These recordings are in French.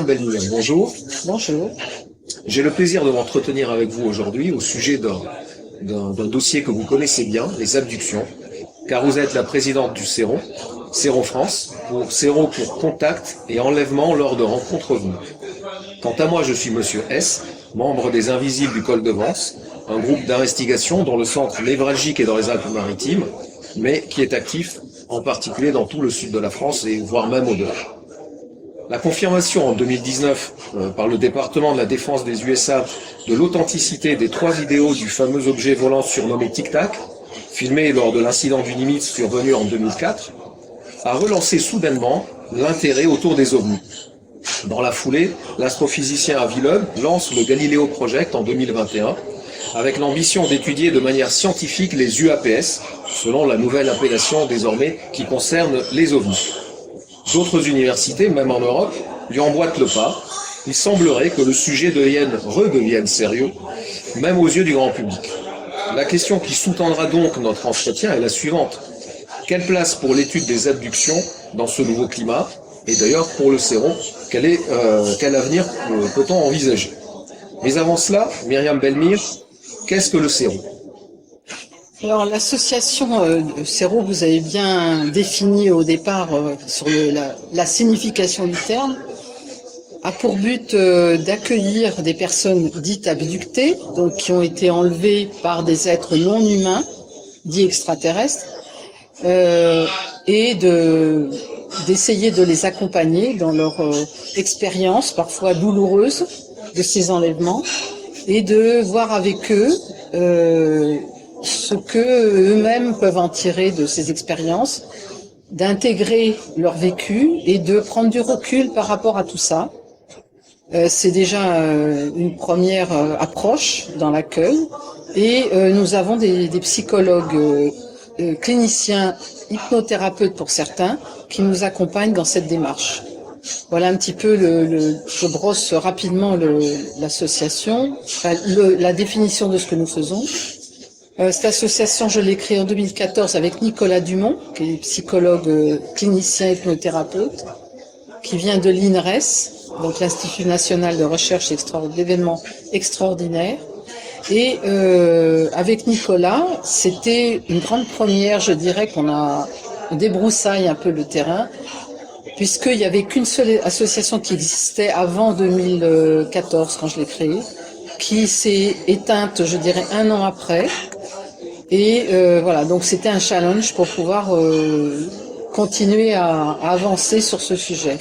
Belmire, bonjour. Bonjour. J'ai le plaisir de m'entretenir avec vous aujourd'hui au sujet d'un dossier que vous connaissez bien, les abductions, car vous êtes la présidente du CERO France, CERO pour contact et enlèvement lors de rencontres OVNI. Quant à moi, je suis Monsieur S, membre des Invisibles du Col de Vence, un groupe d'investigation dont le centre névralgique est dans les Alpes-Maritimes, mais qui est actif en particulier dans tout le sud de la France et voire même au-delà. La confirmation en 2019 par le département de la défense des USA de l'authenticité des 3 vidéos du fameux objet volant surnommé Tic Tac, filmé lors de l'incident du Nimitz survenu en 2004, a relancé soudainement l'intérêt autour des ovnis. Dans la foulée, l'astrophysicien Avi Loeb lance le Galileo Project en 2021 avec l'ambition d'étudier de manière scientifique les UAPS, selon la nouvelle appellation désormais qui concerne les ovnis. D'autres universités, même en Europe, lui emboîtent le pas. Il semblerait que le sujet redevienne sérieux, même aux yeux du grand public. La question qui sous-tendra donc notre entretien est la suivante. Quelle place pour l'étude des abductions dans ce nouveau climat? Et d'ailleurs, pour le CERO, quel avenir peut-on envisager? Mais avant cela, Myriam Belmire, qu'est-ce que le CERO? Alors l'association CERO, vous avez bien défini au départ sur la signification du terme, a pour but d'accueillir des personnes dites abductées, donc qui ont été enlevées par des êtres non humains, dits extraterrestres, et d'essayer de les accompagner dans leur expérience, parfois douloureuse, de ces enlèvements, et de voir avec eux ce que eux-mêmes peuvent en tirer de ces expériences, d'intégrer leur vécu et de prendre du recul par rapport à tout ça. C'est déjà une première approche dans l'accueil, et nous avons des psychologues cliniciens, hypnothérapeutes pour certains, qui nous accompagnent dans cette démarche. Voilà un petit peu, je brosse rapidement l'association, la définition de ce que nous faisons. Cette association, je l'ai créée en 2014 avec Nicolas Dumont, qui est psychologue clinicien hypnothérapeute, qui vient de l'INRES, donc l'Institut National de Recherche d'événements extraordinaires. Et avec Nicolas, c'était une grande première, je dirais on débroussaille un peu le terrain, puisqu'il n'y avait qu'une seule association qui existait avant 2014, quand je l'ai créée, qui s'est éteinte, je dirais, 1 an après. Et voilà, donc c'était un challenge pour pouvoir continuer à avancer sur ce sujet.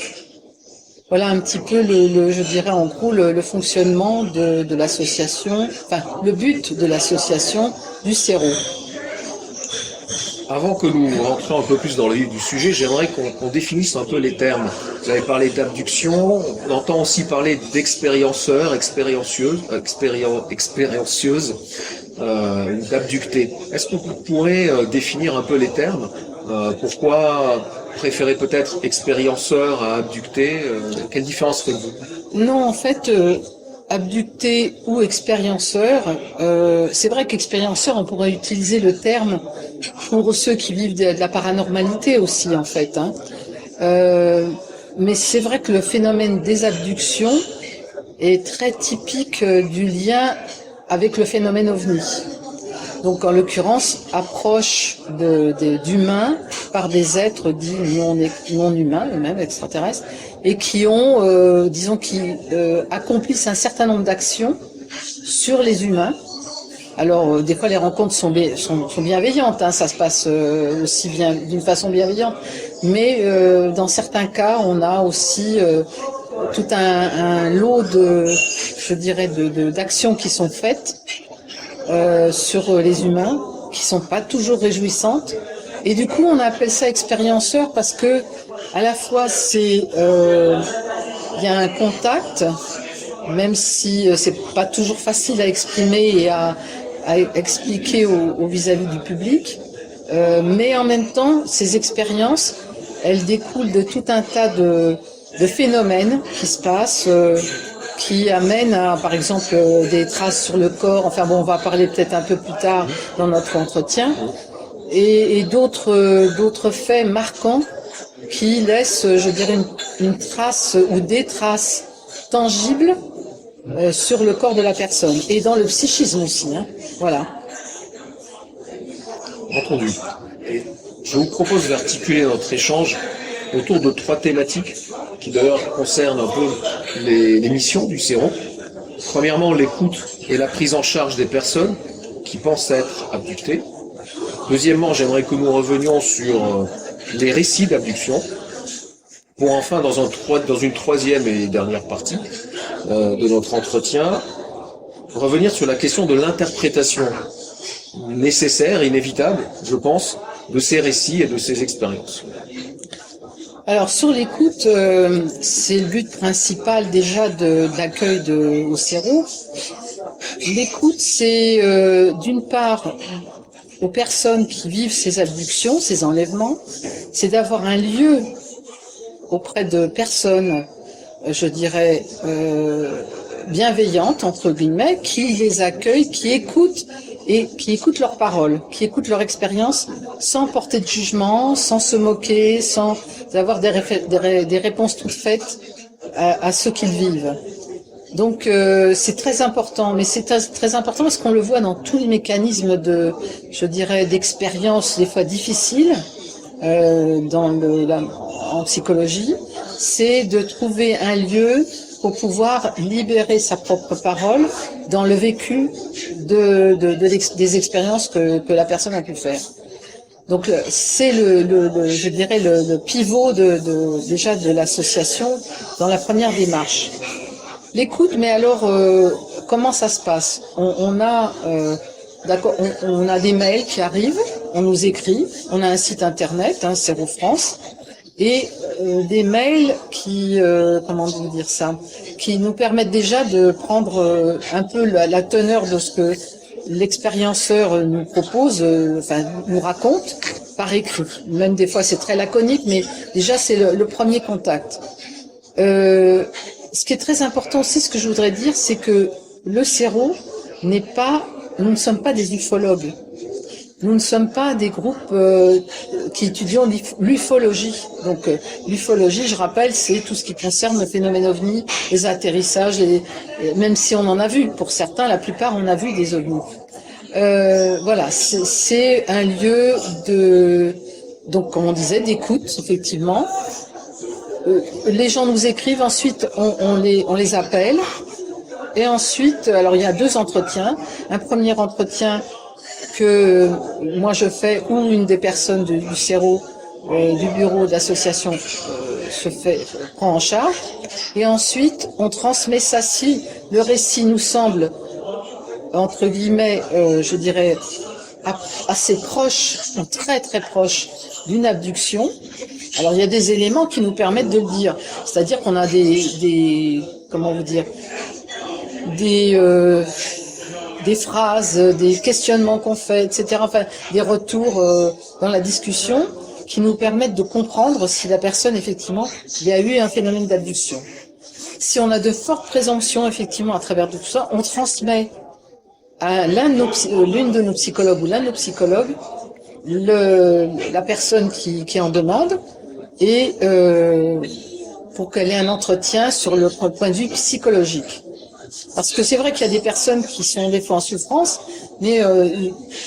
Voilà un petit peu je dirais en gros le fonctionnement de l'association, enfin le but de l'association du CERO. Avant que nous rentrions un peu plus dans le vif du sujet, j'aimerais qu'on définisse un peu les termes. Vous avez parlé d'abduction, on entend aussi parler d'expérienceurs, expériencieuses, d'abductés. Est-ce que vous pourrez définir un peu les termes? Pourquoi préférer peut-être expérienceur à abducté? Quelle différence faites-vous? Non, en fait, abducté ou expérienceur, c'est vrai qu'expérienceur, on pourrait utiliser le terme pour ceux qui vivent de la paranormalité aussi, en fait. Mais c'est vrai que le phénomène des abductions est très typique du lien avec le phénomène OVNI. Donc en l'occurrence, approche d'humains par des êtres dits non humains, eux-mêmes extraterrestres, et qui ont, accomplissent un certain nombre d'actions sur les humains. Alors des fois les rencontres sont bienveillantes, ça se passe aussi bien d'une façon bienveillante, mais dans certains cas, on a aussi tout un lot d'actions qui sont faites sur les humains, qui sont pas toujours réjouissantes, et du coup on appelle ça expérienceur parce que à la fois il y a un contact, même si c'est pas toujours facile à exprimer et à expliquer au vis-à-vis du public, mais en même temps ces expériences, elles découlent de tout un tas de phénomènes qui se passent, qui amènent à, par exemple, des traces sur le corps. Enfin bon, on va parler peut-être un peu plus tard dans notre entretien. Et d'autres faits marquants qui laissent, je dirais, une trace ou des traces tangible sur le corps de la personne et dans le psychisme aussi. Hein. Voilà. Entendu. Et je vous propose d'articuler notre échange autour de 3 thématiques qui d'ailleurs concernent un peu les missions du sérum. Premièrement, l'écoute et la prise en charge des personnes qui pensent être abductées. Deuxièmement, j'aimerais que nous revenions sur les récits d'abduction. Pour enfin, dans une troisième et dernière partie de notre entretien, revenir sur la question de l'interprétation nécessaire, inévitable, je pense, de ces récits et de ces expériences. Alors sur l'écoute, c'est le but principal déjà de l'accueil au CERO. L'écoute, c'est d'une part aux personnes qui vivent ces abductions, ces enlèvements, c'est d'avoir un lieu auprès de personnes, je dirais, bienveillantes, entre guillemets, qui les accueillent, qui écoutent leurs paroles, qui écoutent leur expérience sans porter de jugement, sans se moquer, sans avoir des réponses toutes faites à ce qu'ils vivent. Donc c'est très important, mais c'est très important parce qu'on le voit dans tous les mécanismes d'expérience des fois difficiles en psychologie, c'est de trouver un lieu pour pouvoir libérer sa propre parole dans le vécu des expériences que la personne a pu faire. Donc c'est le pivot déjà de l'association dans la première démarche. L'écoute, mais alors comment ça se passe? On a des mails qui arrivent, on nous écrit, on a un site internet, CERO France, et des mails qui qui nous permettent déjà de prendre un peu la teneur de ce que l'expérienceur nous propose, nous raconte par écrit. Même des fois c'est très laconique, mais déjà c'est le premier contact. Ce qui est très important aussi, ce que je voudrais dire, c'est que le CERO nous ne sommes pas des ufologues. Nous ne sommes pas des groupes qui étudient l'ufologie. Donc l'ufologie, je rappelle, c'est tout ce qui concerne le phénomène ovni, les atterrissages, même si on en a vu. Pour certains, la plupart, on a vu des ovnis. Voilà, c'est un lieu donc comme on disait, d'écoute, effectivement. Les gens nous écrivent, ensuite on les appelle. Et ensuite, alors il y a 2 entretiens. Un premier entretien que moi je fais, ou une des personnes du CERO, du bureau d'association prend en charge. Et ensuite, on transmet ça si le récit nous semble, entre guillemets, je dirais, assez proche, ou très très proche d'une abduction. Alors il y a des éléments qui nous permettent de le dire. C'est-à-dire qu'on a des phrases, des questionnements qu'on fait, etc. Enfin, des retours dans la discussion qui nous permettent de comprendre si la personne, effectivement, il y a eu un phénomène d'abduction. Si on a de fortes présomptions, effectivement, à travers tout ça, on transmet à l'une de nos psychologues ou l'un de nos psychologues la personne qui en demande et pour qu'elle ait un entretien sur le point de vue psychologique. Parce que c'est vrai qu'il y a des personnes qui sont des fois en souffrance, mais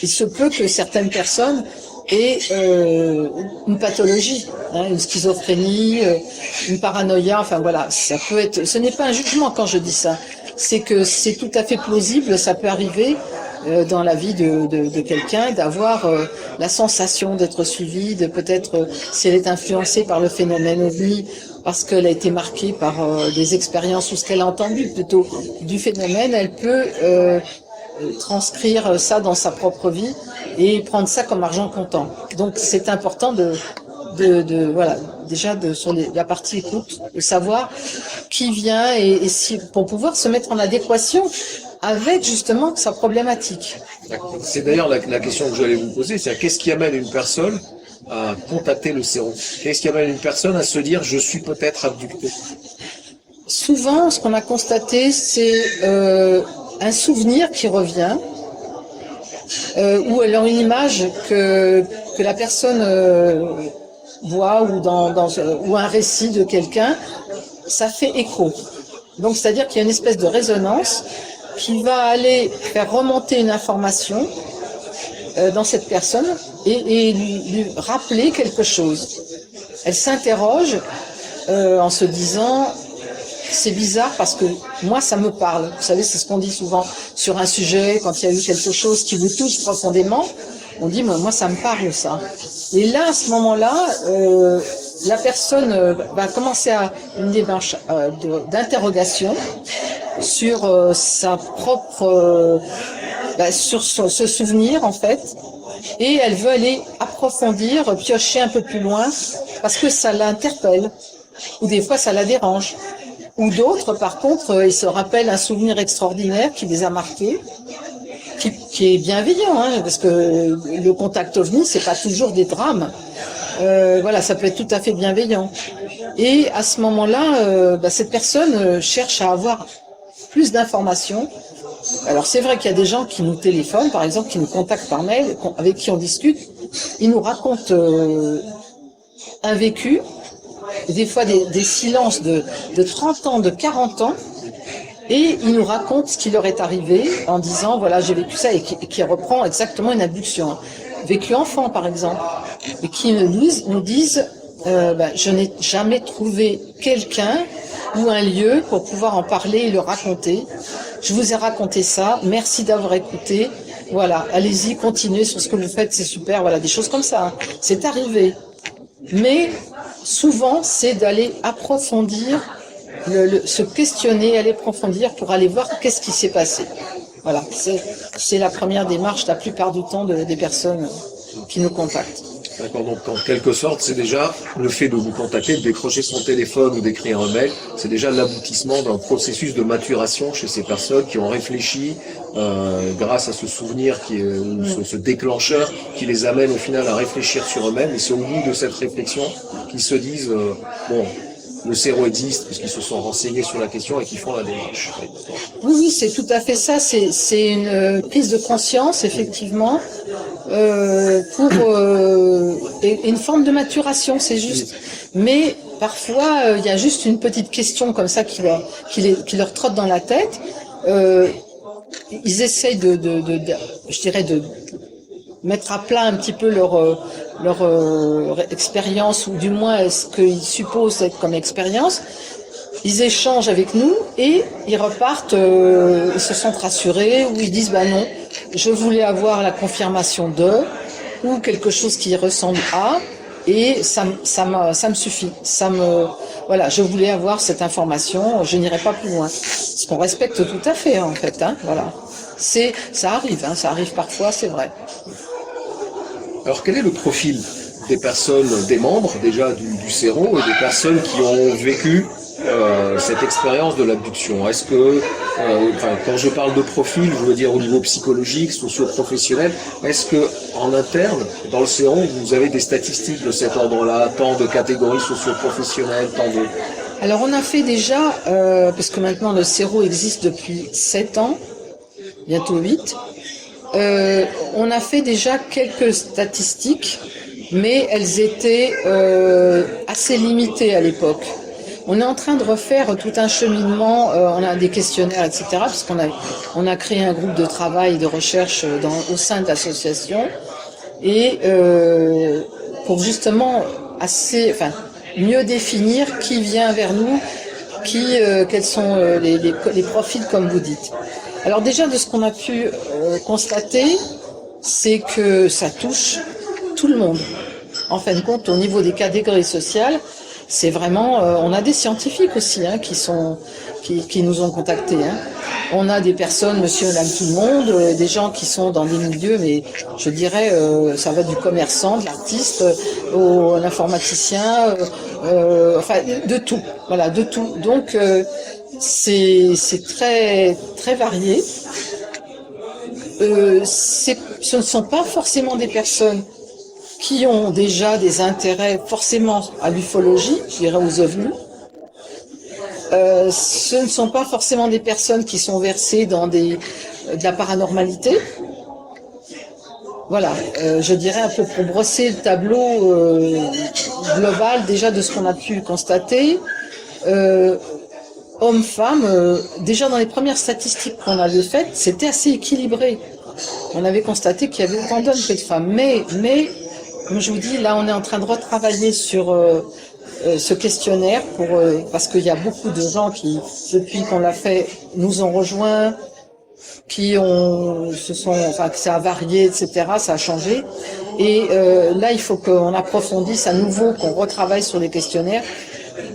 il se peut que certaines personnes aient une pathologie, une schizophrénie, une paranoïa, enfin voilà, ça peut être. Ce n'est pas un jugement quand je dis ça, c'est que c'est tout à fait plausible, ça peut arriver dans la vie de quelqu'un d'avoir la sensation d'être suivie, de peut-être si elle est influencée par le phénomène ovni, parce qu'elle a été marquée par des expériences ou ce qu'elle a entendu plutôt du phénomène, elle peut transcrire ça dans sa propre vie et prendre ça comme argent comptant. Donc c'est important voilà, déjà sur la partie écoute, de savoir qui vient et si, pour pouvoir se mettre en adéquation avec justement sa problématique. C'est d'ailleurs la question que j'allais vous poser, c'est qu'est-ce qui amène une personne à contacter le CERO? Qu'est-ce qui amène une personne à se dire je suis peut-être abducté? Souvent, ce qu'on a constaté, c'est un souvenir qui revient, ou alors une image que la personne voit ou un récit de quelqu'un, ça fait écho. Donc, c'est-à-dire qu'il y a une espèce de résonance qui va aller faire remonter une information dans cette personne et lui rappeler quelque chose. Elle s'interroge en se disant c'est bizarre parce que moi ça me parle. Vous savez, c'est ce qu'on dit souvent sur un sujet quand il y a eu quelque chose qui vous touche profondément. On dit moi ça me parle ça. Et là à ce moment-là, la personne va commencer à une démarche d'interrogation sur sa propre sur ce souvenir en fait, et elle veut aller approfondir, piocher un peu plus loin parce que ça l'interpelle ou des fois ça la dérange. Ou d'autres, par contre, ils se rappellent un souvenir extraordinaire qui les a marqués, qui est bienveillant, hein, parce que le contact OVNI, c'est pas toujours des drames. Voilà, ça peut être tout à fait bienveillant. Et à ce moment-là, cette personne cherche à avoir plus d'informations. Alors c'est vrai qu'il y a des gens qui nous téléphonent, par exemple, qui nous contactent par mail, avec qui on discute. Ils nous racontent un vécu, des fois des silences de 30 ans, de 40 ans, et ils nous racontent ce qui leur est arrivé en disant voilà j'ai vécu ça, et qui reprend exactement une abduction. Vécu enfant par exemple, et qui nous disent je n'ai jamais trouvé quelqu'un ou un lieu pour pouvoir en parler et le raconter. Je vous ai raconté ça, merci d'avoir écouté. Voilà, allez-y, continuez sur ce que vous faites, c'est super. Voilà, des choses comme ça. Hein. C'est arrivé. Mais souvent, c'est d'aller approfondir, se questionner, aller approfondir pour aller voir qu'est-ce qui s'est passé. Voilà, c'est la première démarche la plupart du temps des personnes qui nous contactent. D'accord, donc en quelque sorte, c'est déjà le fait de vous contacter, de décrocher son téléphone ou d'écrire un mail, c'est déjà l'aboutissement d'un processus de maturation chez ces personnes qui ont réfléchi grâce à ce souvenir ce déclencheur qui les amène au final à réfléchir sur eux-mêmes, et c'est au bout de cette réflexion qu'ils se disent le séro existe, puisqu'ils se sont renseignés sur la question et qu'ils font la démarche. Oui, c'est tout à fait ça. C'est une prise de conscience, effectivement, pour une forme de maturation, c'est juste. Mais parfois, il y a juste une petite question comme ça qui leur trotte dans la tête. Ils essayent je dirais, de mettre à plat un petit peu leur expérience, ou du moins ce qu'ils supposent être comme expérience. Ils échangent avec nous et ils repartent, ils se sentent rassurés, ou ils disent non, je voulais avoir la confirmation de, ou quelque chose qui ressemble à, et ça me suffit. Voilà, je voulais avoir cette information, je n'irai pas plus loin. Ce qu'on respecte tout à fait en fait, hein, voilà. Ça arrive parfois, c'est vrai. Alors quel est le profil des personnes, des membres déjà du séro, et des personnes qui ont vécu cette expérience de l'abduction? Est-ce que, quand je parle de profil, je veux dire au niveau psychologique, socio-professionnel, est-ce que en interne, dans le séro, vous avez des statistiques de cet ordre-là, tant de catégories socio-professionnelles, tant de... Alors on a fait déjà, parce que maintenant le séro existe depuis 7 ans, bientôt 8, on a fait déjà quelques statistiques, mais elles étaient assez limitées à l'époque. On est en train de refaire tout un cheminement, on a des questionnaires, etc., puisqu'on a créé un groupe de travail et de recherche au sein de l'association, et pour justement mieux définir qui vient vers nous, quels sont les profils comme vous dites. Alors déjà, de ce qu'on a pu constater, c'est que ça touche tout le monde. En fin de compte, au niveau des catégories sociales, c'est vraiment... on a des scientifiques aussi qui nous ont contactés. Hein. On a des personnes, monsieur, madame, tout le monde, des gens qui sont dans des milieux, mais je dirais, ça va du commerçant, de l'artiste, au informaticien, de tout. Voilà, de tout. Donc, c'est très, très varié. Ce ne sont pas forcément des personnes qui ont déjà des intérêts forcément à l'ufologie, je dirais aux ovnis. Ce ne sont pas forcément des personnes qui sont versées dans de la paranormalité. Voilà, je dirais un peu pour brosser le tableau global déjà de ce qu'on a pu constater. hommes-femmes, déjà dans les premières statistiques qu'on avait faites, c'était assez équilibré. On avait constaté qu'il y avait autant d'hommes que de femmes. Mais, comme je vous dis, là, on est en train de retravailler sur ce questionnaire parce qu'il y a beaucoup de gens qui, depuis qu'on l'a fait, nous ont rejoints, que ça a varié, etc. Ça a changé. Et là, il faut qu'on approfondisse à nouveau, qu'on retravaille sur les questionnaires.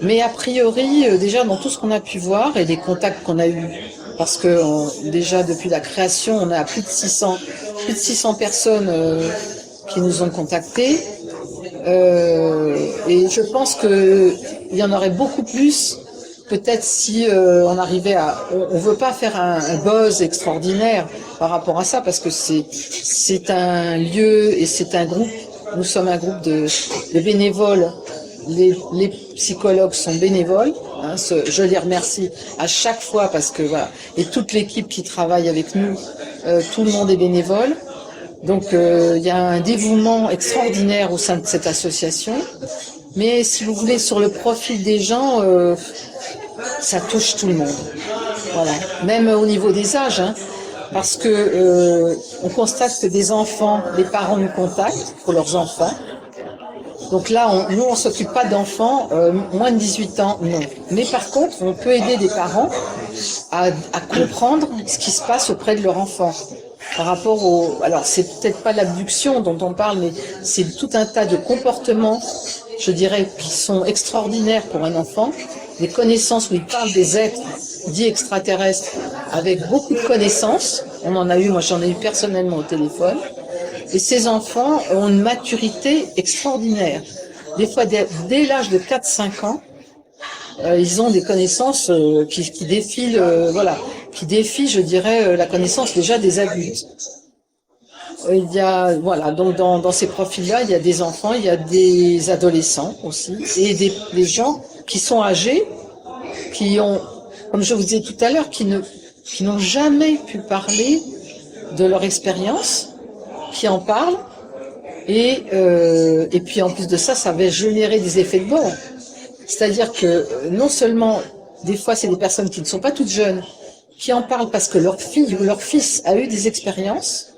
Mais a priori, déjà dans tout ce qu'on a pu voir et les contacts qu'on a eus, parce que déjà depuis la création, on a plus de 600 personnes qui nous ont contactés. Et je pense que il y en aurait beaucoup plus. Peut-être si on arrivait on veut pas faire un buzz extraordinaire par rapport à ça, parce que c'est un lieu et c'est un groupe. Nous sommes un groupe de bénévoles. Les psychologues sont bénévoles, hein, je les remercie à chaque fois parce que voilà, et toute l'équipe qui travaille avec nous, tout le monde est bénévole. Donc il y a un dévouement extraordinaire au sein de cette association. Mais si vous voulez, sur le profil des gens, ça touche tout le monde. Voilà, même au niveau des âges, hein, parce que on constate que des enfants, les parents nous contactent pour leurs enfants. Donc là, nous, on s'occupe pas d'enfants moins de 18 ans, non. Mais par contre, on peut aider des parents à comprendre ce qui se passe auprès de leur enfant. Par rapport alors c'est peut-être pas l'abduction dont on parle, mais c'est tout un tas de comportements, je dirais, qui sont extraordinaires pour un enfant. Des connaissances où il parle des êtres dits extraterrestres avec beaucoup de connaissances. Moi j'en ai eu personnellement au téléphone. Et ces enfants ont une maturité extraordinaire. Des fois, dès l'âge de 4-5 ans, ils ont des connaissances qui défient, qui défient, je dirais, la connaissance déjà des adultes. Il y a, voilà, donc dans ces profils-là, il y a des enfants, il y a des adolescents aussi, et des gens qui sont âgés, qui ont, comme je vous disais tout à l'heure, qui n'ont jamais pu parler de leur expérience, qui en parlent, et puis en plus de ça, ça va générer des effets de bord. C'est-à-dire que non seulement, des fois, c'est des personnes qui ne sont pas toutes jeunes, qui en parlent parce que leur fille ou leur fils a eu des expériences,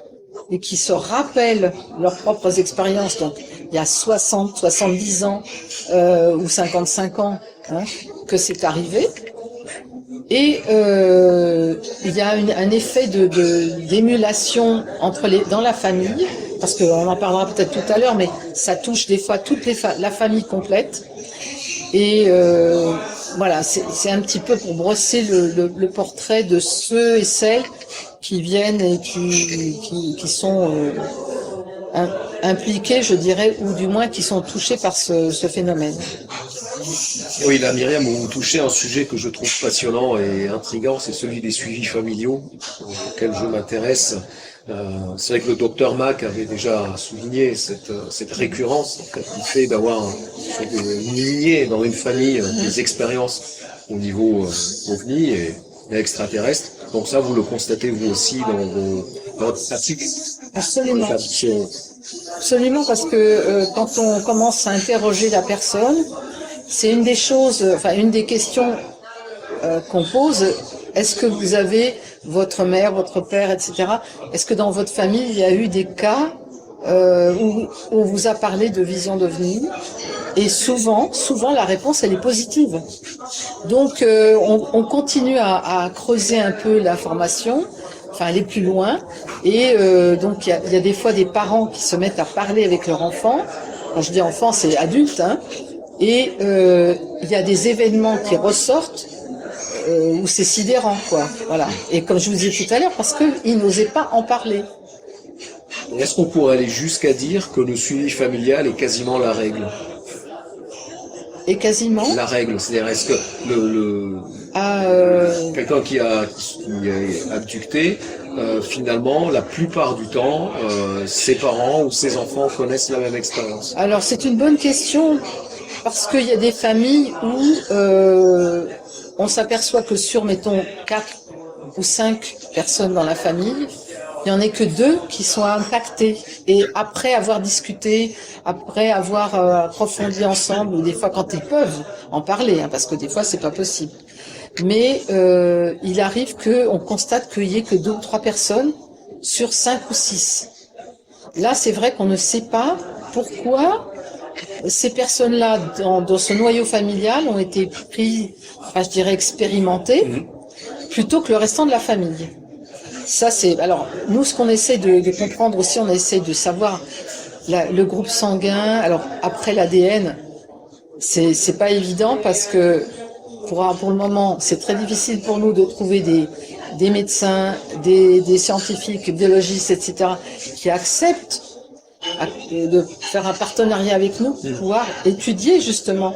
et qui se rappellent leurs propres expériences, donc il y a 60, 70 ans, ou 55 ans, hein, que c'est arrivé. Et il y a un effet d'émulation dans la famille, parce qu'on en parlera peut-être tout à l'heure, mais ça touche des fois la famille complète. Et voilà, c'est un petit peu pour brosser le portrait de ceux et celles qui viennent et qui sont impliqués, je dirais, ou du moins qui sont touchés par ce phénomène. Oui, là, Myriam, vous touchez un sujet que je trouve passionnant et intriguant, c'est celui des suivis familiaux, auquel je m'intéresse. C'est vrai que le docteur Mack avait déjà souligné cette récurrence, du fait d'avoir une lignée dans une famille des expériences au niveau ovni et extraterrestre. Donc ça, vous le constatez vous aussi dans votre pratique. Absolument. Absolument, parce que quand on commence à interroger la personne, c'est une des questions qu'on pose. Est-ce que vous avez votre mère, votre père, etc. Est-ce que dans votre famille, il y a eu des cas où on vous a parlé de vision d'OVNI? Et souvent, la réponse, elle est positive. Donc, on continue à creuser un peu l'information, enfin aller plus loin. Et donc, il y a des fois des parents qui se mettent à parler avec leur enfant. Quand je dis enfant, c'est adulte, hein. Et il y a des événements qui ressortent où c'est sidérant, quoi. Voilà. Et comme je vous disais tout à l'heure, parce qu'ils n'osaient pas en parler. Est-ce qu'on pourrait aller jusqu'à dire que le suivi familial est quasiment la règle? Et quasiment la règle, c'est-à-dire est-ce que quelqu'un qui est abducté, finalement, la plupart du temps, ses parents ou ses enfants connaissent la même expérience? Alors c'est une bonne question, parce qu'il y a des familles où on s'aperçoit que sur, mettons, 4 ou 5 personnes dans la famille, il n'y en a que 2 qui sont impactées. Et après avoir discuté, après avoir approfondi ensemble, ou des fois quand ils peuvent en parler, hein, parce que des fois c'est pas possible. mais il arrive qu'on constate qu'il n'y ait que 2 ou 3 personnes sur 5 ou 6. Là, c'est vrai qu'on ne sait pas pourquoi ces personnes-là, dans ce noyau familial, ont été pris, enfin, je dirais expérimentées, plutôt que le restant de la famille. Ça, c'est. Alors, nous, ce qu'on essaie de comprendre aussi, on essaie de savoir le groupe sanguin. Alors, après l'ADN, c'est pas évident parce que pour le moment, c'est très difficile pour nous de trouver des médecins, des scientifiques, biologistes, etc., qui acceptent de faire un partenariat avec nous pour pouvoir étudier justement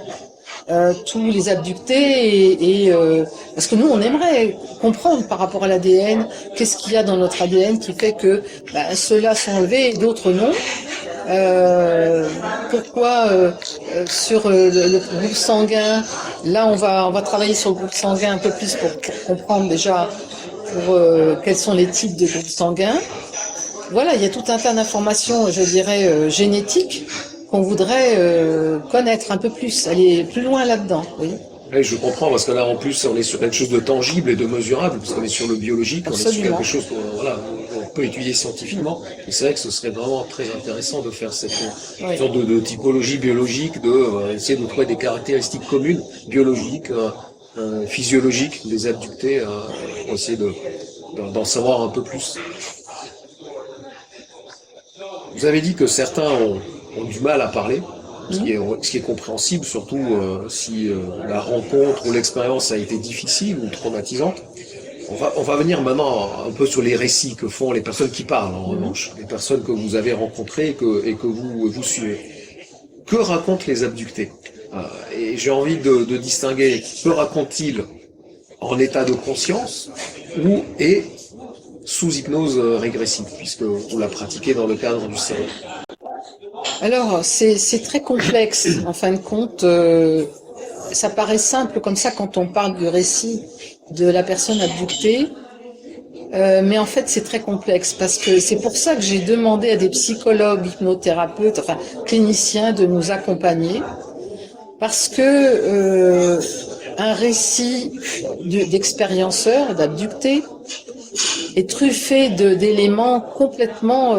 tous les abductés parce que nous on aimerait comprendre par rapport à l'ADN qu'est-ce qu'il y a dans notre ADN qui fait que ceux-là sont enlevés et d'autres non. Pourquoi sur le groupe sanguin, là on va travailler sur le groupe sanguin un peu plus pour comprendre déjà quels sont les types de groupes sanguins. Voilà, il y a tout un tas d'informations, je dirais, génétiques qu'on voudrait connaître un peu plus, aller plus loin là-dedans. Oui. Oui, je comprends, parce que là, en plus, on est sur quelque chose de tangible et de mesurable, parce qu'on est sur le biologique, Absolument. on est sur quelque chose qu'on peut étudier scientifiquement. Et c'est vrai que ce serait vraiment très intéressant de faire cette sorte de typologie biologique, essayer de trouver des caractéristiques communes, biologiques, physiologiques des abductés, pour essayer d'en savoir un peu plus. Vous avez dit que certains ont du mal à parler, ce qui est compréhensible, surtout si la rencontre ou l'expérience a été difficile ou traumatisante. On va venir maintenant un peu sur les récits que font les personnes qui parlent, en revanche, les personnes que vous avez rencontrées et que vous suivez. Que racontent les abductés? Et j'ai envie de distinguer, que racontent-ils en état de conscience et sous hypnose régressive, puisque vous la pratiquez dans le cadre du cerveau. Alors, c'est très complexe, en fin de compte. Ça paraît simple comme ça quand on parle du récit de la personne abductée, mais en fait, c'est très complexe, parce que c'est pour ça que j'ai demandé à des psychologues, hypnothérapeutes, enfin, cliniciens de nous accompagner, parce que un récit d'expérienceur, d'abducté, est truffé d'éléments complètement,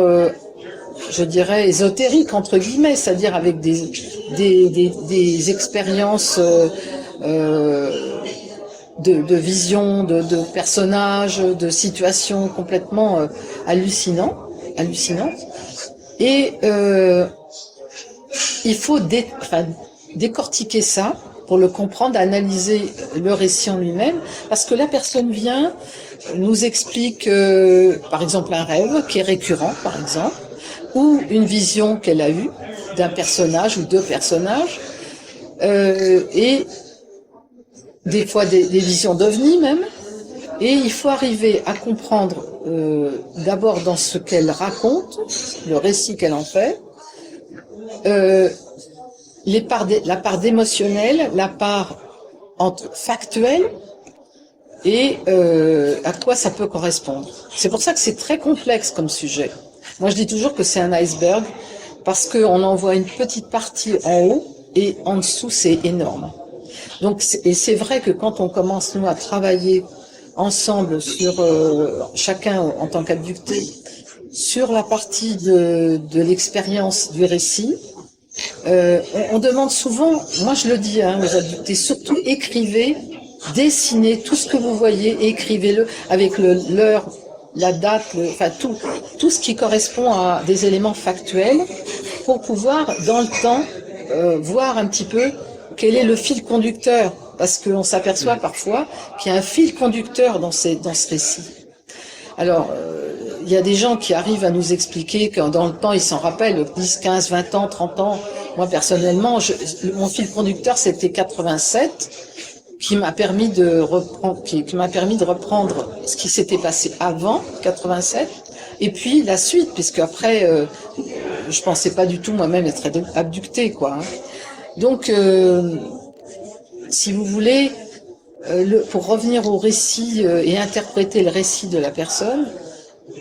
je dirais, ésotériques, entre guillemets, c'est-à-dire avec des expériences de visions, de personnages, de situations complètement hallucinantes. Et il faut décortiquer ça pour le comprendre, analyser le récit en lui-même, parce que la personne vient, nous explique par exemple un rêve qui est récurrent, par exemple, ou une vision qu'elle a eue d'un personnage ou 2 personnages, et des fois des visions d'ovnis même, et il faut arriver à comprendre d'abord dans ce qu'elle raconte, le récit qu'elle en fait, la part d'émotionnel, la part factuelle, et à quoi ça peut correspondre. C'est pour ça que c'est très complexe comme sujet. Moi, je dis toujours que c'est un iceberg, parce qu'on en voit une petite partie en haut, et en dessous, c'est énorme. Donc, et c'est vrai que quand on commence, nous, à travailler ensemble sur, chacun en tant qu'abducté, sur la partie de l'expérience du récit, on demande souvent, moi je le dis aux abductés, surtout écrivez, dessinez tout ce que vous voyez, écrivez-le avec l'heure, la date, enfin tout ce qui correspond à des éléments factuels, pour pouvoir dans le temps voir un petit peu quel est le fil conducteur, parce qu'on s'aperçoit parfois qu'il y a un fil conducteur dans ce récit. Alors, il y a des gens qui arrivent à nous expliquer que dans le temps, ils s'en rappellent, 10, 15, 20 ans, 30 ans. Moi, personnellement, mon fil conducteur, c'était 87, qui m'a permis de reprendre ce qui s'était passé avant 87, et puis la suite, puisque après, je pensais pas du tout moi-même être abductée, quoi. Donc, si vous voulez, pour revenir au récit et interpréter le récit de la personne,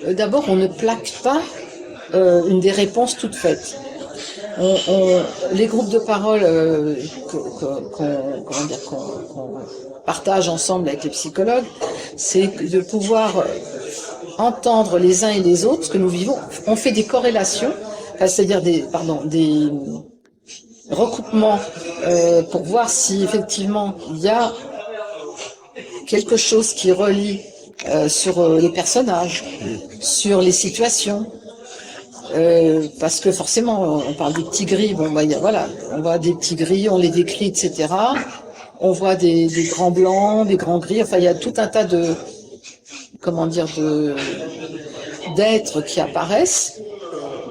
d'abord, on ne plaque pas une des réponses toutes faites. les groupes de parole qu'on partage ensemble avec les psychologues, c'est de pouvoir entendre les uns et les autres ce que nous vivons. On fait des corrélations, c'est-à-dire des recoupements pour voir si effectivement il y a quelque chose qui relie sur les personnages, sur les situations. Parce que forcément, on parle des petits gris, bon, bah, voilà, on voit des petits gris, on les décrit, etc. On voit des grands blancs, des grands gris, enfin, il y a tout un tas de, d'êtres qui apparaissent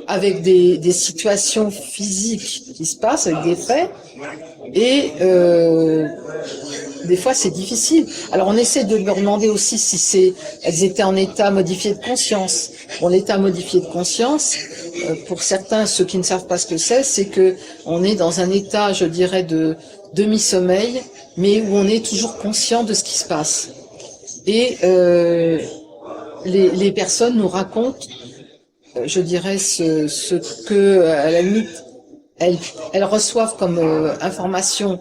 avec des situations physiques qui se passent, avec des faits, et des fois c'est difficile. Alors on essaie de leur demander aussi si elles étaient en état modifié de conscience. Bon, l'état modifié de conscience, pour certains, ceux qui ne savent pas ce que c'est que on est dans un état, je dirais, de demi-sommeil, mais où on est toujours conscient de ce qui se passe. Et les personnes nous racontent, je dirais, ce que, à la limite, elles reçoivent comme information,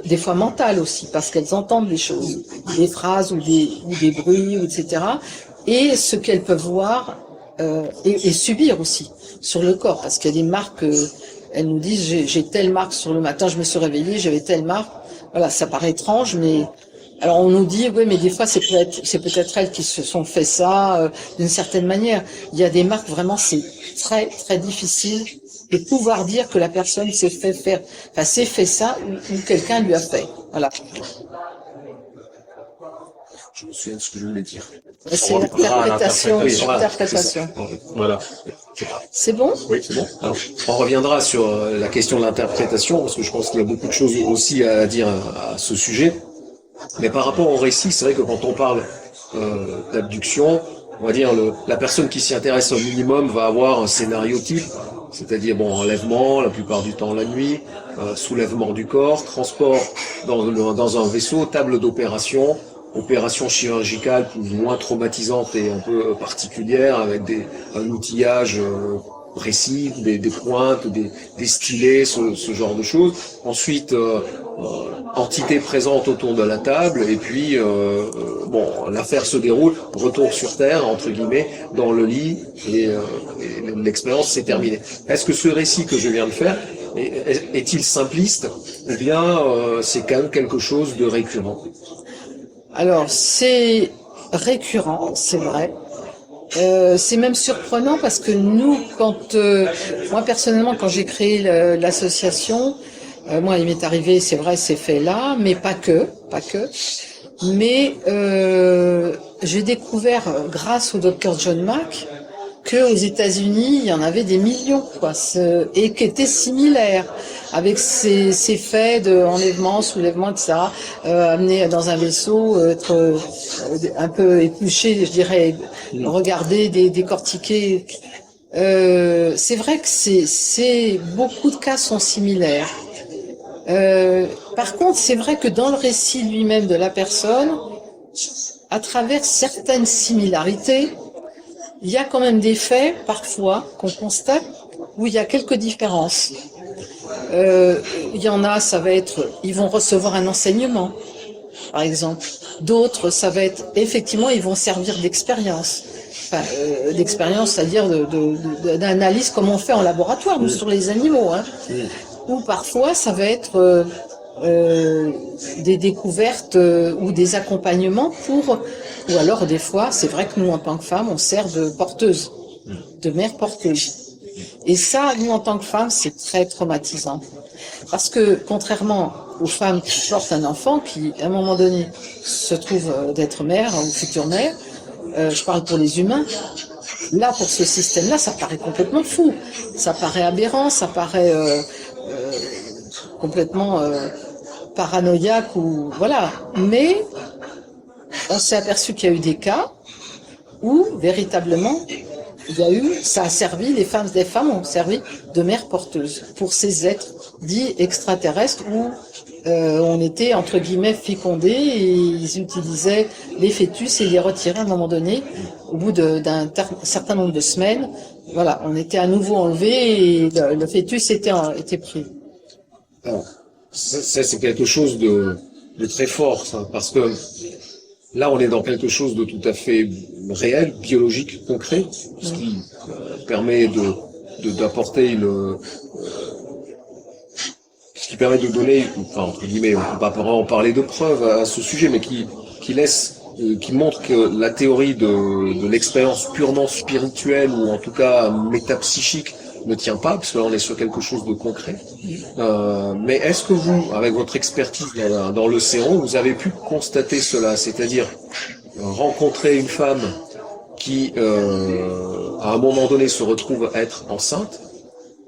des fois mentale aussi, parce qu'elles entendent des choses, des phrases ou des bruits, etc. Et ce qu'elles peuvent voir et subir aussi sur le corps, parce qu'il y a des marques, elles nous disent j'ai telle marque sur le matin, je me suis réveillée, j'avais telle marque. Voilà, ça paraît étrange, mais alors on nous dit oui, mais des fois c'est peut-être elles qui se sont fait ça d'une certaine manière. Il y a des marques vraiment, c'est très très difficile de pouvoir dire que la personne s'est fait ça ou quelqu'un lui a fait. Voilà. Je me souviens de ce que je voulais dire. C'est l'interprétation. Voilà. C'est bon? Oui, c'est bon. Alors, on reviendra sur la question de l'interprétation, parce que je pense qu'il y a beaucoup de choses aussi à dire à ce sujet. Mais par rapport au récit, c'est vrai que quand on parle d'abduction, on va dire la personne qui s'y intéresse au minimum va avoir un scénario type, c'est-à-dire bon, enlèvement, la plupart du temps la nuit, soulèvement du corps, transport dans un vaisseau, table d'opération, opération chirurgicale plus ou moins traumatisante et un peu particulière, avec un outillage précis, des pointes, des stylets, ce genre de choses. Ensuite, entité présente autour de la table, et puis bon, l'affaire se déroule, retour sur terre, entre guillemets, dans le lit, et l'expérience s'est terminée. Est-ce que ce récit que je viens de faire est-il simpliste, ou bien c'est quand même quelque chose de récurrent? Alors, c'est récurrent, c'est vrai. C'est même surprenant parce que nous, moi personnellement, quand j'ai créé l'association, moi il m'est arrivé, c'est vrai, ces faits-là, mais pas que. Mais j'ai découvert, grâce au docteur John Mack, que aux États-Unis, il y en avait des millions, quoi, et qui étaient similaires, avec ces faits d'enlèvement, soulèvement, etc., amenés dans un vaisseau, être un peu épluché, je dirais, regarder, décortiquer. C'est vrai que beaucoup de cas sont similaires. Par contre, c'est vrai que dans le récit lui-même de la personne, à travers certaines similarités, il y a quand même des faits, parfois, qu'on constate, où il y a quelques différences. Il y en a, ça va être, ils vont recevoir un enseignement, par exemple. D'autres, ça va être, effectivement, ils vont servir d'expérience. Enfin, d'expérience, c'est-à-dire d'analyse comme on fait en laboratoire, nous, sur les animaux. Hein. Ou parfois, ça va être des découvertes ou des accompagnements ou alors des fois, c'est vrai que nous, en tant que femmes, on sert de porteuse, de mère porteuse. Et ça, nous, en tant que femmes, c'est très traumatisant. Parce que, contrairement aux femmes qui portent un enfant, qui, à un moment donné, se trouve d'être mère ou future mère, je parle pour les humains, là, pour ce système-là, ça paraît complètement fou. Ça paraît aberrant, ça paraît complètement paranoïaque ou voilà. Mais on s'est aperçu qu'il y a eu des cas où véritablement ça a servi, des femmes ont servi de mère porteuse pour ces êtres dits extraterrestres ou on était entre guillemets fécondés et ils utilisaient les fœtus et les retiraient à un moment donné, au bout d'un certain nombre de semaines. Voilà, on était à nouveau enlevé et le fœtus était pris. Alors, ça, c'est quelque chose de très fort, ça, parce que là, on est dans quelque chose de tout à fait réel, biologique, concret, ce qui permet d'apporter ce qui permet de donner, enfin, entre guillemets, on peut pas vraiment parler de preuves à ce sujet, mais qui montre que la théorie de l'expérience purement spirituelle ou en tout cas métapsychique ne tient pas, parce que là on est sur quelque chose de concret. Mais est-ce que vous, avec votre expertise dans le sérum, vous avez pu constater cela, c'est-à-dire rencontrer une femme qui, à un moment donné, se retrouve être enceinte?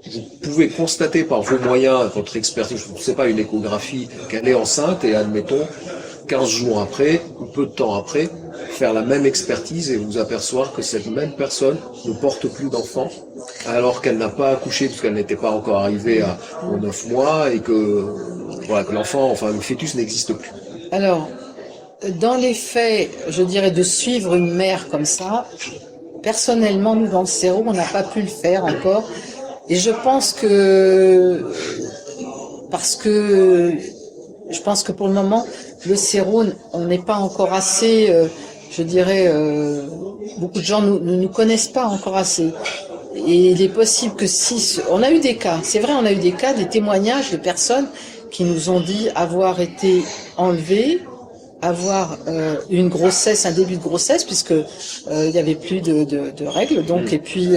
Vous pouvez constater par vos moyens, votre expertise, je ne sais pas, une échographie, qu'elle est enceinte et admettons, 15 jours après, ou peu de temps après, faire la même expertise et vous apercevoir que cette même personne ne porte plus d'enfant alors qu'elle n'a pas accouché parce qu'elle n'était pas encore arrivée aux 9 mois et que, voilà, que l'enfant, enfin le fœtus n'existe plus. Alors, dans les faits, je dirais de suivre une mère comme ça, personnellement, nous dans le sérum, on n'a pas pu le faire encore. Et je pense que pour le moment, le sérum, on n'est pas encore assez, je dirais, beaucoup de gens ne nous connaissent pas encore assez. Et il est possible que si, on a eu des cas, c'est vrai, on a eu des cas, des témoignages de personnes qui nous ont dit avoir été enlevées, avoir une grossesse, un début de grossesse, puisque il y avait plus de règles, donc, et puis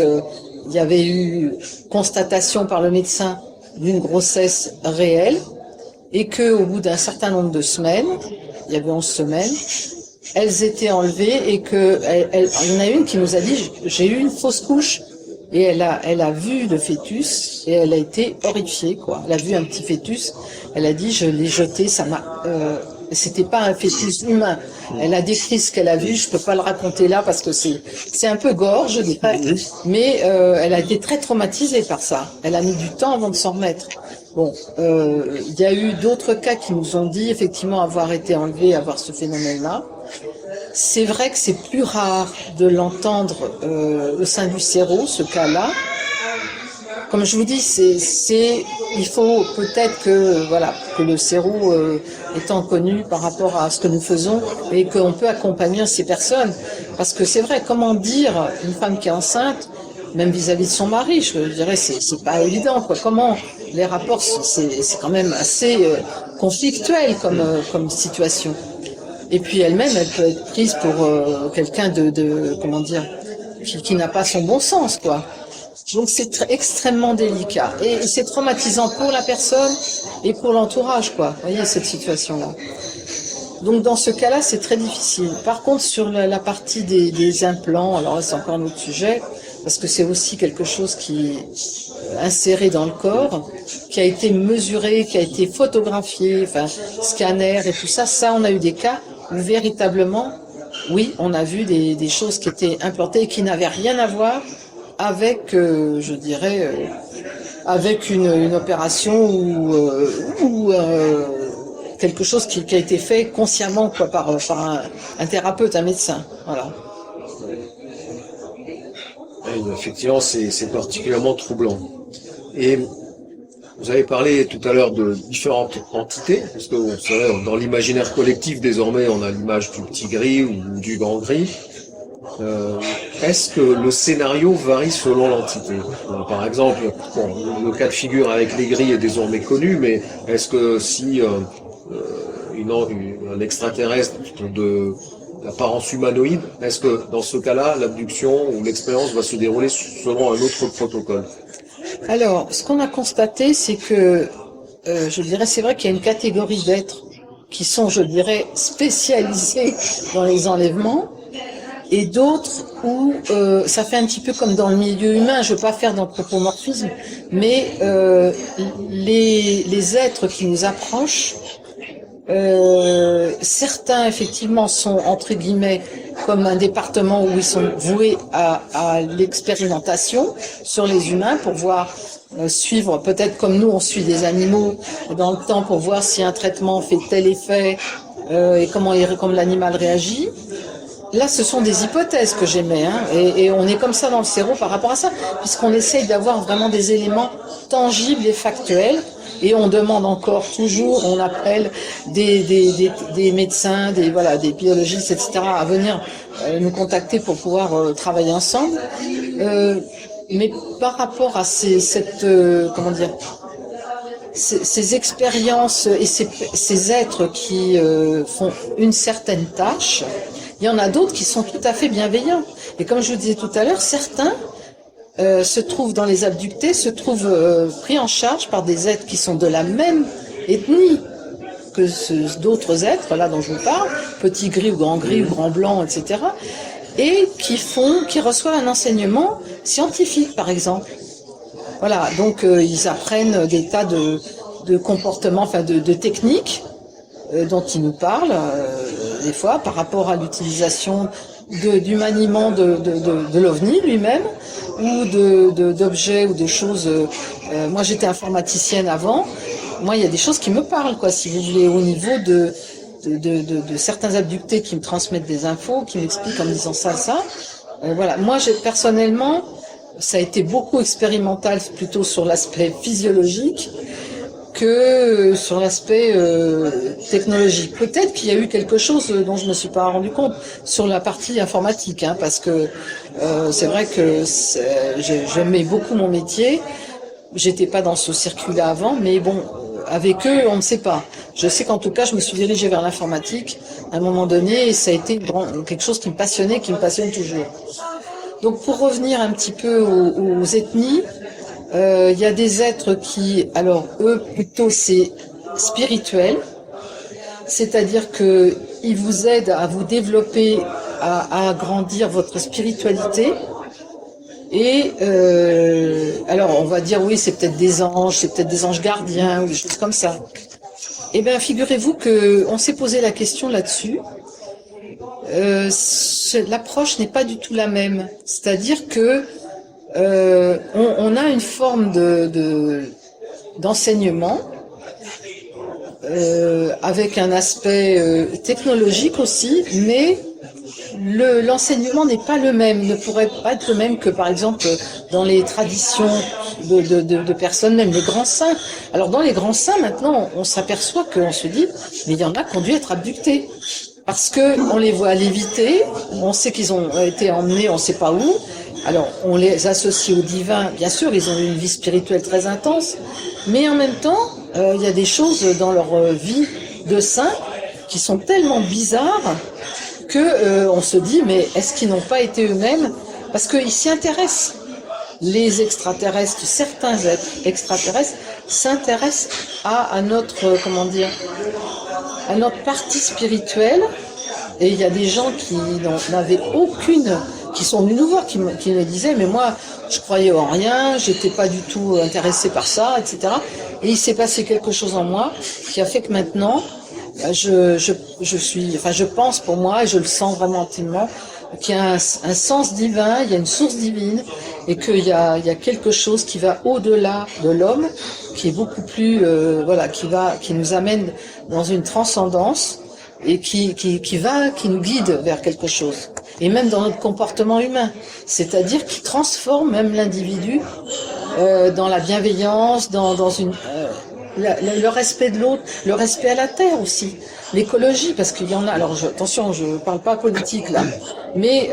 il y avait eu constatation par le médecin d'une grossesse réelle, et que au bout d'un certain nombre de semaines, il y avait 11 semaines, elles étaient enlevées et que il y en a une qui nous a dit j'ai eu une fausse couche. Et elle a vu le fœtus et elle a été horrifiée, quoi. Elle a vu un petit fœtus, elle a dit je l'ai jeté, ça m'a c'était pas un fœtus humain. Elle a décrit ce qu'elle a vu, je peux pas le raconter là parce que c'est un peu gore, je dirais, mais elle a été très traumatisée par ça. Elle a mis du temps avant de s'en remettre. Bon, il y a eu d'autres cas qui nous ont dit effectivement avoir été enlevés, avoir ce phénomène-là. C'est vrai que c'est plus rare de l'entendre au sein du séro, ce cas-là. Comme je vous dis, il faut peut-être que le séro étant connu par rapport à ce que nous faisons et qu'on peut accompagner ces personnes. Parce que c'est vrai, comment dire une femme qui est enceinte, même vis-à-vis de son mari, je dirais, c'est pas évident, quoi. Comment les rapports, c'est quand même assez conflictuel comme situation. Et puis elle-même, elle peut être prise pour quelqu'un comment dire, qui n'a pas son bon sens, quoi. Donc c'est extrêmement délicat et c'est traumatisant pour la personne et pour l'entourage, quoi. Vous voyez cette situation-là. Donc dans ce cas-là, c'est très difficile. Par contre, sur la partie des implants, alors là c'est encore un autre sujet parce que c'est aussi quelque chose qui est inséré dans le corps, qui a été mesuré, qui a été photographié, enfin scanner et tout ça. Ça, on a eu des cas où véritablement, oui, on a vu des choses qui étaient implantées et qui n'avaient rien à voir avec, je dirais, avec une opération ou quelque chose qui a été fait consciemment, quoi, par un thérapeute, un médecin. Voilà. Et effectivement, c'est particulièrement troublant. Et vous avez parlé tout à l'heure de différentes entités, parce que vous savez, dans l'imaginaire collectif, désormais, on a l'image du petit gris ou du grand gris. Est-ce que le scénario varie selon l'entité? Par exemple, bon, le cas de figure avec les gris est désormais connu, mais est-ce que si un extraterrestre d'apparence humanoïde, est-ce que dans ce cas-là, l'abduction ou l'expérience va se dérouler selon un autre protocole? Alors, ce qu'on a constaté, c'est que, je dirais, c'est vrai qu'il y a une catégorie d'êtres qui sont, je dirais, spécialisés dans les enlèvements, et d'autres où ça fait un petit peu comme dans le milieu humain, je veux pas faire d'anthropomorphisme, mais les êtres qui nous approchent Certains, effectivement, sont, entre guillemets, comme un département où ils sont voués à l'expérimentation sur les humains pour voir, suivre, peut-être comme nous, on suit des animaux dans le temps pour voir si un traitement fait tel effet et comment l'animal réagit. Là, ce sont des hypothèses que j'émets, hein, et on est comme ça dans le cerveau par rapport à ça, puisqu'on essaye d'avoir vraiment des éléments tangibles et factuels, et on demande encore toujours, on appelle des médecins, des biologistes, etc., à venir nous contacter pour pouvoir travailler ensemble. Mais par rapport à ces expériences et ces êtres qui font une certaine tâche, il y en a d'autres qui sont tout à fait bienveillants. Et comme je vous disais tout à l'heure, certains se trouvent dans les abductés, se trouvent pris en charge par des êtres qui sont de la même ethnie que d'autres êtres, là dont je vous parle, petit gris ou grand blanc, etc., et qui reçoivent un enseignement scientifique, par exemple. Voilà, donc ils apprennent des tas de comportements, enfin de techniques dont ils nous parlent des fois par rapport à l'utilisation du maniement de l'OVNI lui-même ou d'objets ou de choses. Moi, j'étais informaticienne avant. Moi, il y a des choses qui me parlent, quoi, si vous voulez, au niveau de certains abductés qui me transmettent des infos, qui m'expliquent en me disant ça. Voilà. Moi, personnellement, ça a été beaucoup expérimental, plutôt sur l'aspect physiologique que sur l'aspect technologique. Peut-être qu'il y a eu quelque chose dont je ne me suis pas rendu compte sur la partie informatique, hein, parce que c'est vrai que j'aimais beaucoup mon métier. J'étais pas dans ce circuit-là avant, mais bon, avec eux, on ne sait pas. Je sais qu'en tout cas, je me suis dirigée vers l'informatique à un moment donné, et ça a été quelque chose qui me passionnait, qui me passionne toujours. Donc, pour revenir un petit peu aux ethnies, il y a des êtres qui, alors eux, plutôt c'est spirituel, c'est-à-dire que ils vous aident à vous développer, à agrandir votre spiritualité. Et alors on va dire oui, c'est peut-être des anges gardiens ou des choses comme ça. Eh bien, figurez-vous que on s'est posé la question là-dessus. L'approche n'est pas du tout la même. C'est-à-dire que on a une forme d'enseignement avec un aspect technologique aussi, mais l'enseignement n'est pas le même, ne pourrait pas être le même que par exemple dans les traditions de personnes, même les grands saints. Alors dans les grands saints, maintenant, on s'aperçoit qu'on se dit, mais il y en a qui ont dû être abductés. Parce que on les voit léviter, on sait qu'ils ont été emmenés, on ne sait pas où. Alors, on les associe au divin. Bien sûr, ils ont eu une vie spirituelle très intense, mais en même temps, il y a des choses dans leur vie de saint qui sont tellement bizarres que on se dit, mais est-ce qu'ils n'ont pas été eux-mêmes? Parce qu'ils s'y intéressent. Les extraterrestres, certains êtres extraterrestres s'intéressent à notre, à notre partie spirituelle. Et il y a des gens qui n'avaient aucune, qui sont venus nous voir, qui me disaient, mais moi, je croyais en rien, j'étais pas du tout intéressé par ça, etc. Et il s'est passé quelque chose en moi qui a fait que maintenant, je pense pour moi, et je le sens vraiment intimement, qu'il y a un sens divin, il y a une source divine, et qu'il y a quelque chose qui va au-delà de l'homme, qui est beaucoup plus, qui nous amène dans une transcendance, et qui nous guide vers quelque chose. Et même dans notre comportement humain. C'est-à-dire qui transforme même l'individu, dans la bienveillance, dans le respect de l'autre, le respect à la terre aussi, l'écologie, parce qu'il y en a. Alors attention, je parle pas politique là, mais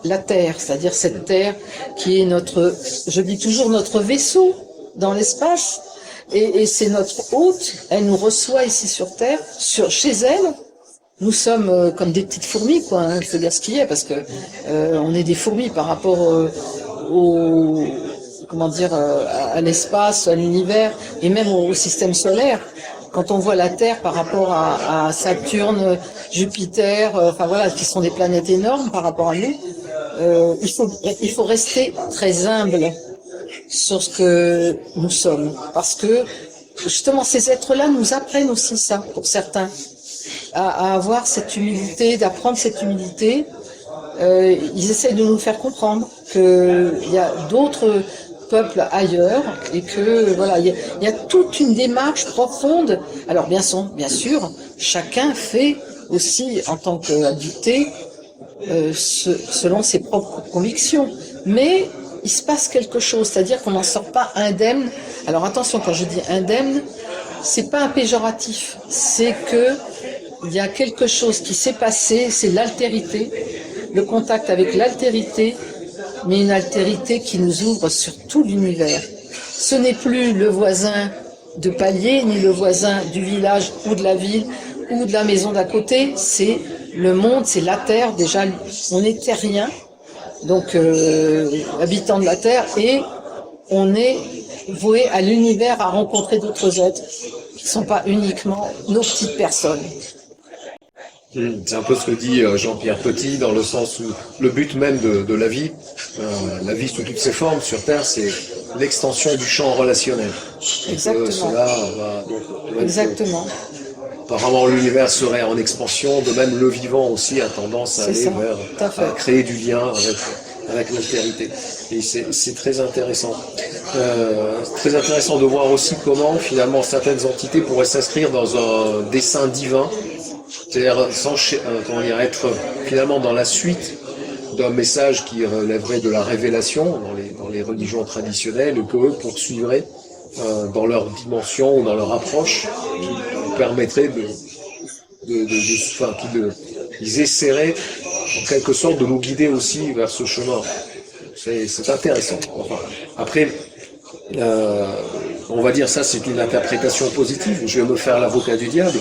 la terre, c'est-à-dire cette terre qui est je dis toujours notre vaisseau dans l'espace, et c'est notre hôte. Elle nous reçoit ici sur terre, chez elle. Nous sommes comme des petites fourmis, quoi. Hein, il faut dire ce qu'il y a, parce que on est des fourmis par rapport à l'espace, à l'univers, et même au système solaire. Quand on voit la Terre par rapport à Saturne, Jupiter, qui sont des planètes énormes par rapport à nous, il faut rester très humble sur ce que nous sommes, parce que justement, ces êtres-là nous apprennent aussi ça, pour certains, à avoir cette humilité, d'apprendre cette humilité. Ils essaient de nous faire comprendre qu'il y a d'autres peuples ailleurs et que voilà, il y a toute une démarche profonde. Alors bien sûr, chacun fait aussi en tant qu'adulté selon ses propres convictions. Mais il se passe quelque chose, c'est-à-dire qu'on n'en sort pas indemne. Alors attention, quand je dis indemne, c'est pas un péjoratif, c'est que il y a quelque chose qui s'est passé, c'est l'altérité, le contact avec l'altérité, mais une altérité qui nous ouvre sur tout l'univers. Ce n'est plus le voisin de palier, ni le voisin du village ou de la ville ou de la maison d'à côté, c'est le monde, c'est la terre. Déjà, on est terrien, donc habitant de la terre, et on est voué à l'univers, à rencontrer d'autres êtres qui ne sont pas uniquement nos petites personnes. C'est un peu ce que dit Jean-Pierre Petit, dans le sens où le but même de la vie sous toutes ses formes sur Terre, c'est l'extension du champ relationnel. Exactement. Cela va donc Exactement. apparemment l'univers serait en expansion, de même le vivant aussi a tendance à aller vers créer du lien avec l'altérité. Et c'est très intéressant. Très intéressant de voir aussi comment finalement certaines entités pourraient s'inscrire dans un dessein divin. C'est-à-dire être finalement dans la suite d'un message qui relèverait de la révélation dans les religions traditionnelles, que eux poursuivraient dans leur dimension ou dans leur approche, qui permettrait ils essaieraient en quelque sorte de nous guider aussi vers ce chemin. C'est intéressant. Enfin, après, on va dire ça, c'est une interprétation positive. Je vais me faire l'avocat du diable.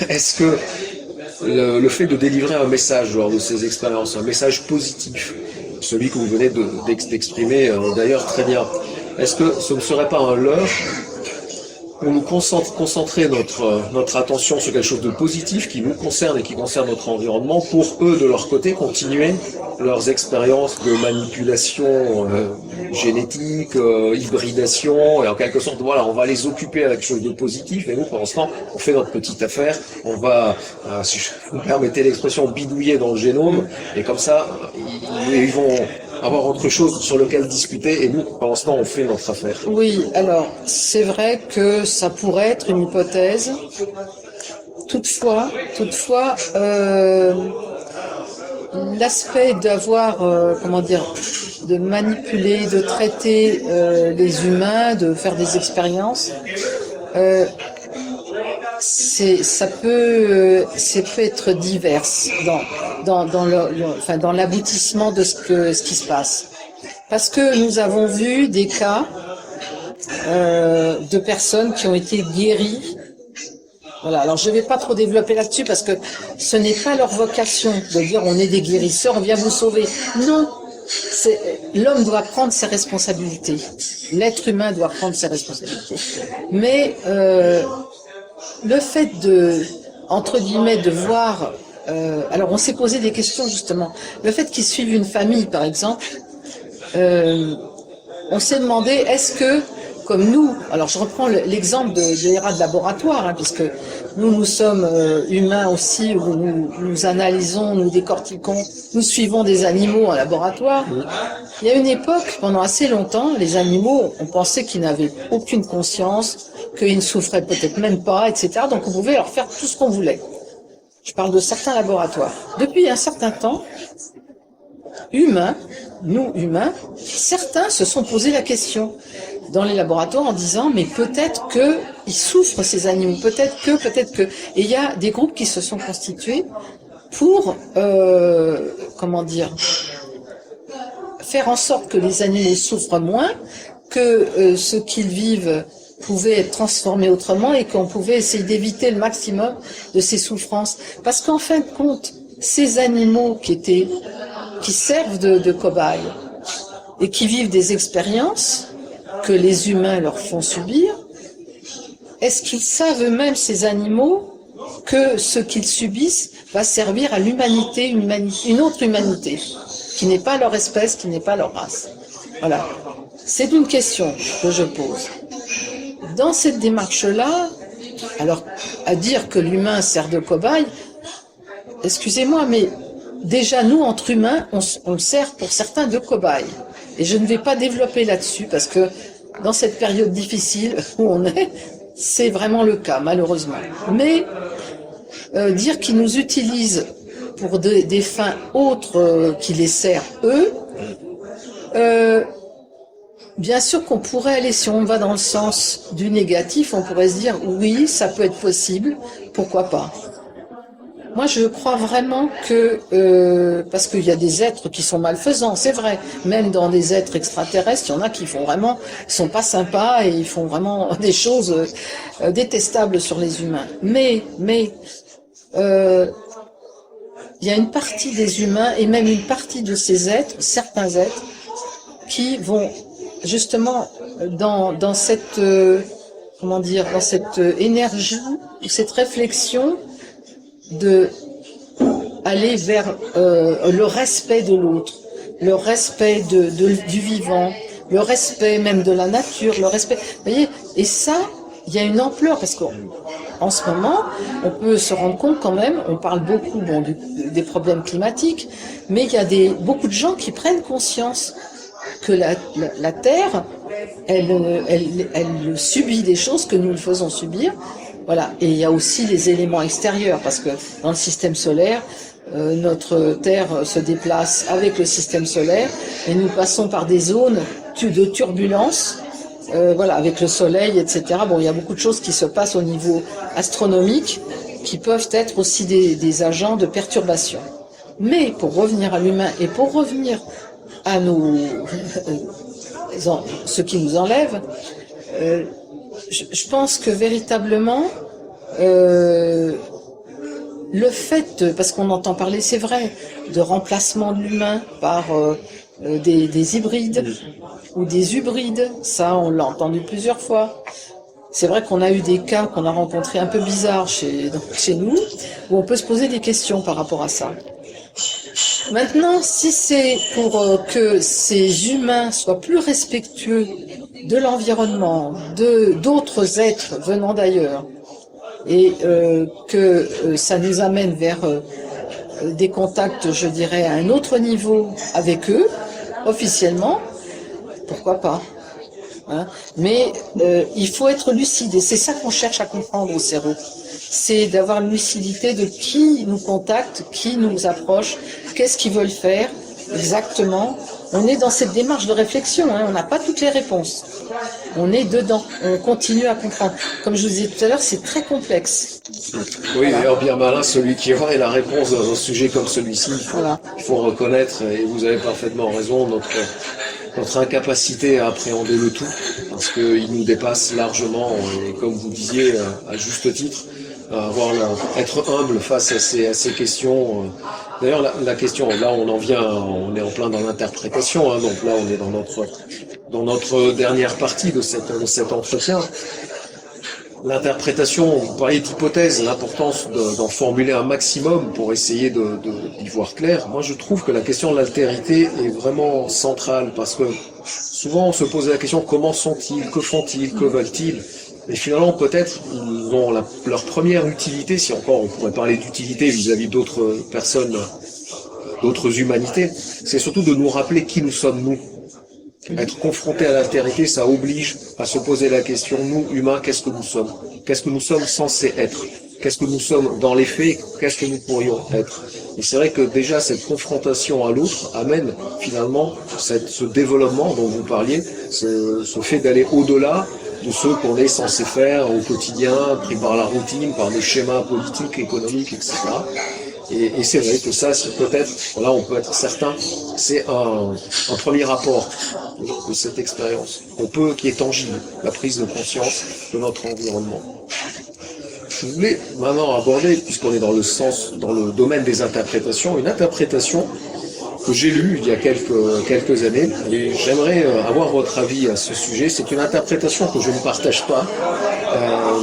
Est-ce que le fait de délivrer un message lors de ces expériences, un message positif, celui que vous venez d'exprimer d'ailleurs très bien, est-ce que ce ne serait pas un leurre pour nous concentrer notre attention sur quelque chose de positif qui nous concerne et qui concerne notre environnement, pour eux, de leur côté, continuer leurs expériences de manipulation génétique, hybridation, et en quelque sorte, voilà, on va les occuper avec quelque chose de positif, et nous, pour l'instant, on fait notre petite affaire, on va, si vous me permettez l'expression, bidouiller dans le génome, et comme ça, ils vont avoir autre chose sur lequel discuter, et nous, pour l'instant, on fait notre affaire. Oui, alors, c'est vrai que ça pourrait être une hypothèse. Toutefois, l'aspect d'avoir, de manipuler, de traiter les humains, de faire des expériences, ça peut être divers dans l'aboutissement de ce qui se passe. Parce que nous avons vu des cas de personnes qui ont été guéries. Voilà. Alors je ne vais pas trop développer là-dessus parce que ce n'est pas leur vocation de dire on est des guérisseurs, on vient vous sauver. Non, l'homme doit prendre ses responsabilités. L'être humain doit prendre ses responsabilités. Mais le fait entre guillemets, de voir. Alors on s'est posé des questions justement. Le fait qu'ils suivent une famille, par exemple, on s'est demandé est-ce que comme nous, alors je reprends l'exemple de l'ERA de laboratoire, puisque nous sommes humains aussi, où nous analysons, nous décortiquons, nous suivons des animaux en laboratoire. Il y a une époque, pendant assez longtemps, les animaux, on pensait qu'ils n'avaient aucune conscience, qu'ils ne souffraient peut-être même pas, etc. Donc on pouvait leur faire tout ce qu'on voulait. Je parle de certains laboratoires. Depuis un certain temps, nous humains, certains se sont posé la question dans les laboratoires en disant mais peut-être que ils souffrent ces animaux, peut-être que, et il y a des groupes qui se sont constitués pour faire en sorte que les animaux souffrent moins, que ce qu'ils vivent pouvait être transformé autrement et qu'on pouvait essayer d'éviter le maximum de ces souffrances. Parce qu'en fin de compte, ces animaux qui servent de cobayes et qui vivent des expériences que les humains leur font subir, est-ce qu'ils savent eux-mêmes, ces animaux, que ce qu'ils subissent va servir à l'humanité, une autre humanité, qui n'est pas leur espèce, qui n'est pas leur race? Voilà. C'est une question que je pose. dans cette démarche-là, alors à dire que l'humain sert de cobaye, excusez-moi, mais déjà nous, entre humains, on sert pour certains de cobaye. Et je ne vais pas développer là-dessus parce que dans cette période difficile où on est, c'est vraiment le cas, malheureusement. Mais dire qu'ils nous utilisent pour des fins autres qui les servent eux, bien sûr qu'on pourrait aller, si on va dans le sens du négatif, on pourrait se dire oui, ça peut être possible, pourquoi pas. Moi, je crois vraiment que, parce qu'il y a des êtres qui sont malfaisants, c'est vrai, même dans des êtres extraterrestres, il y en a qui font vraiment, ils sont pas sympas et ils font vraiment des choses détestables sur les humains. Mais, il y a une partie des humains et même une partie de ces êtres, certains êtres, qui vont justement dans cette comment dire, dans cette énergie ou cette réflexion de aller vers le respect de l'autre, le respect du vivant, le respect même de la nature, le respect. Vous voyez, et ça, il y a une ampleur parce qu'en ce moment, on peut se rendre compte quand même, on parle beaucoup des problèmes climatiques, mais il y a beaucoup de gens qui prennent conscience que la Terre, elle subit des choses que nous le faisons subir. Voilà. Et il y a aussi les éléments extérieurs, parce que dans le système solaire, notre Terre se déplace avec le système solaire, et nous passons par des zones de turbulence, voilà, avec le Soleil, etc. Bon, il y a beaucoup de choses qui se passent au niveau astronomique, qui peuvent être aussi des agents de perturbation. Mais pour revenir à l'humain et pour revenir à ce qui nous enlève, je pense que véritablement, le fait, parce qu'on entend parler, c'est vrai, de remplacement de l'humain par des hybrides ou des hybrides, ça on l'a entendu plusieurs fois. C'est vrai qu'on a eu des cas qu'on a rencontrés un peu bizarres chez nous, où on peut se poser des questions par rapport à ça. Maintenant, si c'est pour que ces humains soient plus respectueux de l'environnement, d'autres êtres venant d'ailleurs, et que ça nous amène vers des contacts, je dirais, à un autre niveau avec eux, officiellement, pourquoi pas, hein. Mais il faut être lucide, et c'est ça qu'on cherche à comprendre au CERO. C'est d'avoir une lucidité de qui nous contacte, qui nous approche, qu'est-ce qu'ils veulent faire exactement. On est dans cette démarche de réflexion, hein, on n'a pas toutes les réponses. On est dedans, on continue à comprendre. Comme je vous disais tout à l'heure, c'est très complexe. Oui, d'ailleurs, bien malin celui qui aurait la réponse dans un sujet comme celui-ci. Voilà. Il faut reconnaître, et vous avez parfaitement raison, notre incapacité à appréhender le tout, parce qu'il nous dépasse largement, et comme vous disiez, à juste titre, être humble face à ces questions. D'ailleurs, la question, là, on est en plein dans l'interprétation, hein, donc là, on est dans notre dernière partie de cet entretien. L'interprétation, vous parliez d'hypothèse, l'importance d'en formuler un maximum pour essayer d'y voir clair. Moi, je trouve que la question de l'altérité est vraiment centrale, parce que souvent, on se pose la question, comment sont-ils, que font-ils, que veulent-ils? Et finalement, peut-être, ils ont leur première utilité, si encore on pourrait parler d'utilité vis-à-vis d'autres personnes, d'autres humanités, c'est surtout de nous rappeler qui nous sommes, nous. Être confronté à l'altérité, ça oblige à se poser la question, nous, humains, qu'est-ce que nous sommes? Qu'est-ce que nous sommes censés être? Qu'est-ce que nous sommes dans les faits? Qu'est-ce que nous pourrions être? Et c'est vrai que déjà, cette confrontation à l'autre amène finalement ce développement dont vous parliez, ce fait d'aller au-delà de ce qu'on est censé faire au quotidien, pris par la routine, par des schémas politiques, économiques, etc. Et c'est vrai que ça, c'est peut-être, là on peut être certain, c'est un premier rapport de cette expérience, qui est tangible, la prise de conscience de notre environnement. Je voulais maintenant aborder, puisqu'on est dans le domaine des interprétations, une interprétation que j'ai lue il y a quelques années, et j'aimerais avoir votre avis à ce sujet. C'est une interprétation que je ne partage pas,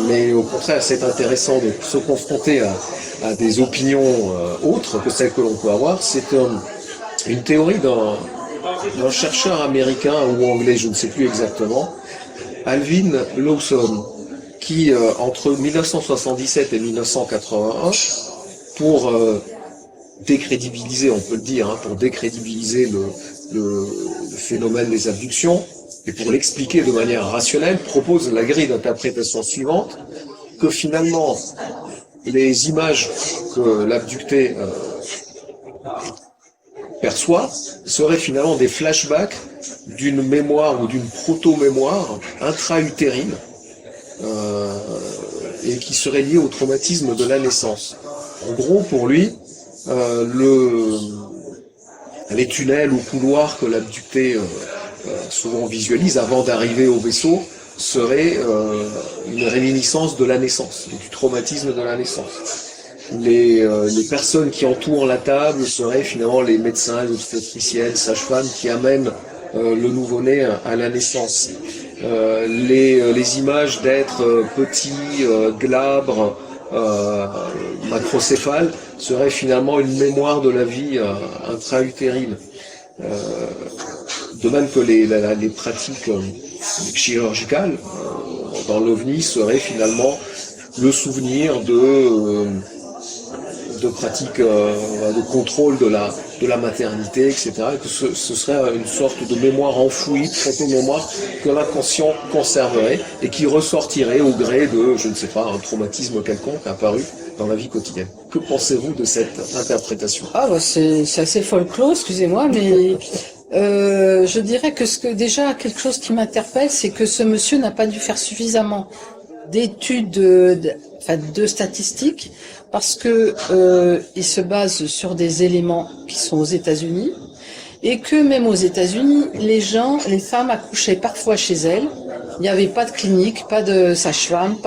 mais au contraire, c'est intéressant de se confronter à des opinions autres que celles que l'on peut avoir. C'est une théorie d'un chercheur américain ou anglais, je ne sais plus exactement, Alvin Lawson, qui entre 1977 et 1981, pour décrédibiliser, on peut le dire, hein, pour décrédibiliser le phénomène des abductions, et pour l'expliquer de manière rationnelle, propose la grille d'interprétation suivante, que finalement, les images que l'abducté perçoit seraient finalement des flashbacks d'une mémoire ou d'une proto-mémoire intra-utérine et qui serait liée au traumatisme de la naissance. En gros, pour lui, les tunnels ou couloirs que l'abducté souvent visualise avant d'arriver au vaisseau seraient une réminiscence de la naissance, du traumatisme de la naissance. Les personnes qui entourent la table seraient finalement les médecins, les obstétriciennes, sages-femmes qui amènent le nouveau-né à la naissance. Les images d'êtres petits, glabres, macrocéphales seraient finalement une mémoire de la vie intra-utérine. De même que les pratiques chirurgicales dans l'OVNI seraient finalement le souvenir de pratiques de contrôle de la maternité, etc. Et que ce serait une sorte de mémoire enfouie, proto-mémoire que l'inconscient conserverait et qui ressortirait au gré de, je ne sais pas, un traumatisme quelconque apparu dans la vie quotidienne. Que pensez-vous de cette interprétation? Ah bah c'est assez folklore, excusez-moi, mais je dirais que déjà quelque chose qui m'interpelle, c'est que ce monsieur n'a pas dû faire suffisamment d'études de statistiques parce que il se base sur des éléments qui sont aux États-Unis et que même aux États-Unis, les femmes accouchaient parfois chez elles. Il n'y avait pas de clinique, pas de sage-femme,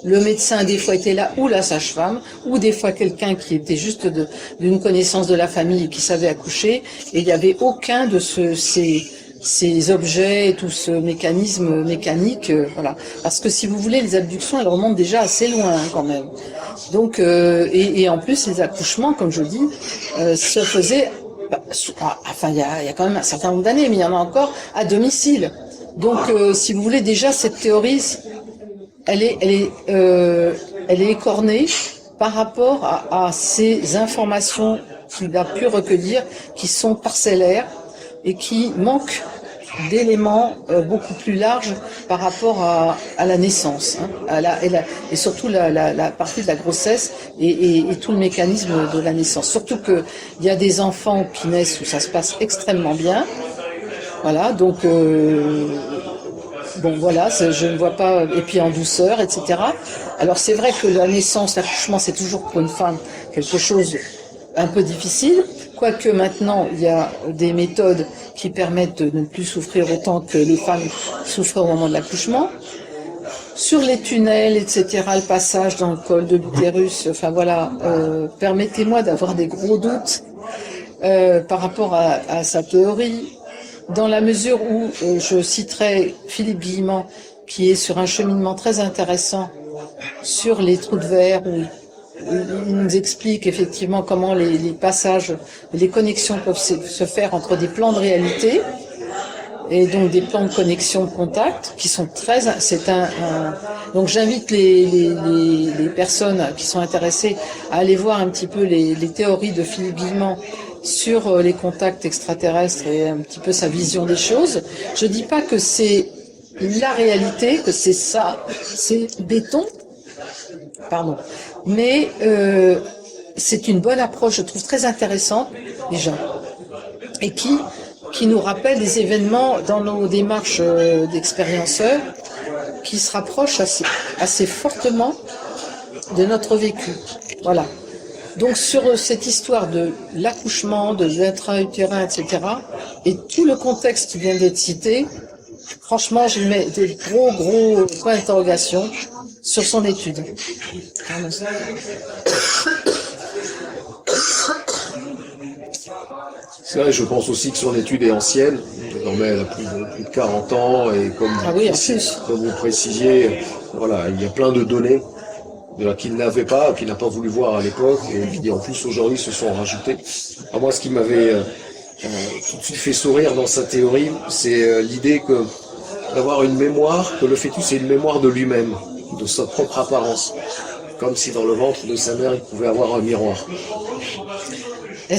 le médecin des fois était là ou la sage-femme ou des fois quelqu'un qui était juste d'une connaissance de la famille qui savait accoucher et il n'y avait aucun de ces objets et tout ce mécanisme mécanique, voilà. Parce que si vous voulez, les abductions, elles remontent déjà assez loin hein, quand même. Donc, et en plus, les accouchements, comme je dis, se faisaient, enfin, il y a quand même un certain nombre d'années, mais il y en a encore à domicile. Donc, si vous voulez, déjà cette théorie, elle est écornée par rapport à ces informations qu'il a pu recueillir, qui sont parcellaires et qui manquent d'éléments beaucoup plus larges par rapport à la naissance, hein, et surtout la partie de la grossesse et tout le mécanisme de la naissance. Surtout que il y a des enfants qui naissent où ça se passe extrêmement bien, voilà. Donc bon voilà, je ne vois pas, et puis en douceur, etc. Alors c'est vrai que la naissance, l'accouchement, c'est toujours pour une femme quelque chose un peu difficile. Quoique maintenant, il y a des méthodes qui permettent de ne plus souffrir autant que les femmes souffrent au moment de l'accouchement. Sur les tunnels, etc., le passage dans le col de l'utérus, enfin voilà, permettez-moi d'avoir des gros doutes par rapport à sa théorie, dans la mesure où je citerai Philippe Guillemant, qui est sur un cheminement très intéressant sur les trous de verre, où il nous explique effectivement comment les passages, les connexions peuvent se faire entre des plans de réalité et donc des plans de connexion de contact qui sont donc j'invite les personnes qui sont intéressées à aller voir un petit peu les théories de Philippe Guillemant sur les contacts extraterrestres et un petit peu sa vision des choses. Je dis pas que c'est la réalité, que c'est ça, c'est béton, pardon. Mais c'est une bonne approche, je trouve très intéressante déjà, et qui nous rappelle des événements dans nos démarches d'expérienceurs qui se rapprochent assez fortement de notre vécu. Voilà. Donc sur cette histoire de l'accouchement, de l'intra-utérin, etc., et tout le contexte qui vient d'être cité, franchement, je mets des gros points d'interrogation sur son étude. C'est vrai, je pense aussi que son étude est ancienne. Désormais, elle a plus de 40 ans et comme vous précisiez, voilà, il y a plein de données qu'il n'avait pas, qu'il n'a pas voulu voir à l'époque et qui en plus aujourd'hui se sont rajoutées. Alors moi, ce qui m'avait tout de suite fait sourire dans sa théorie, c'est l'idée que d'avoir une mémoire, que le fœtus ait une mémoire de lui-même, de sa propre apparence. Comme si dans le ventre de sa mère, il pouvait avoir un miroir.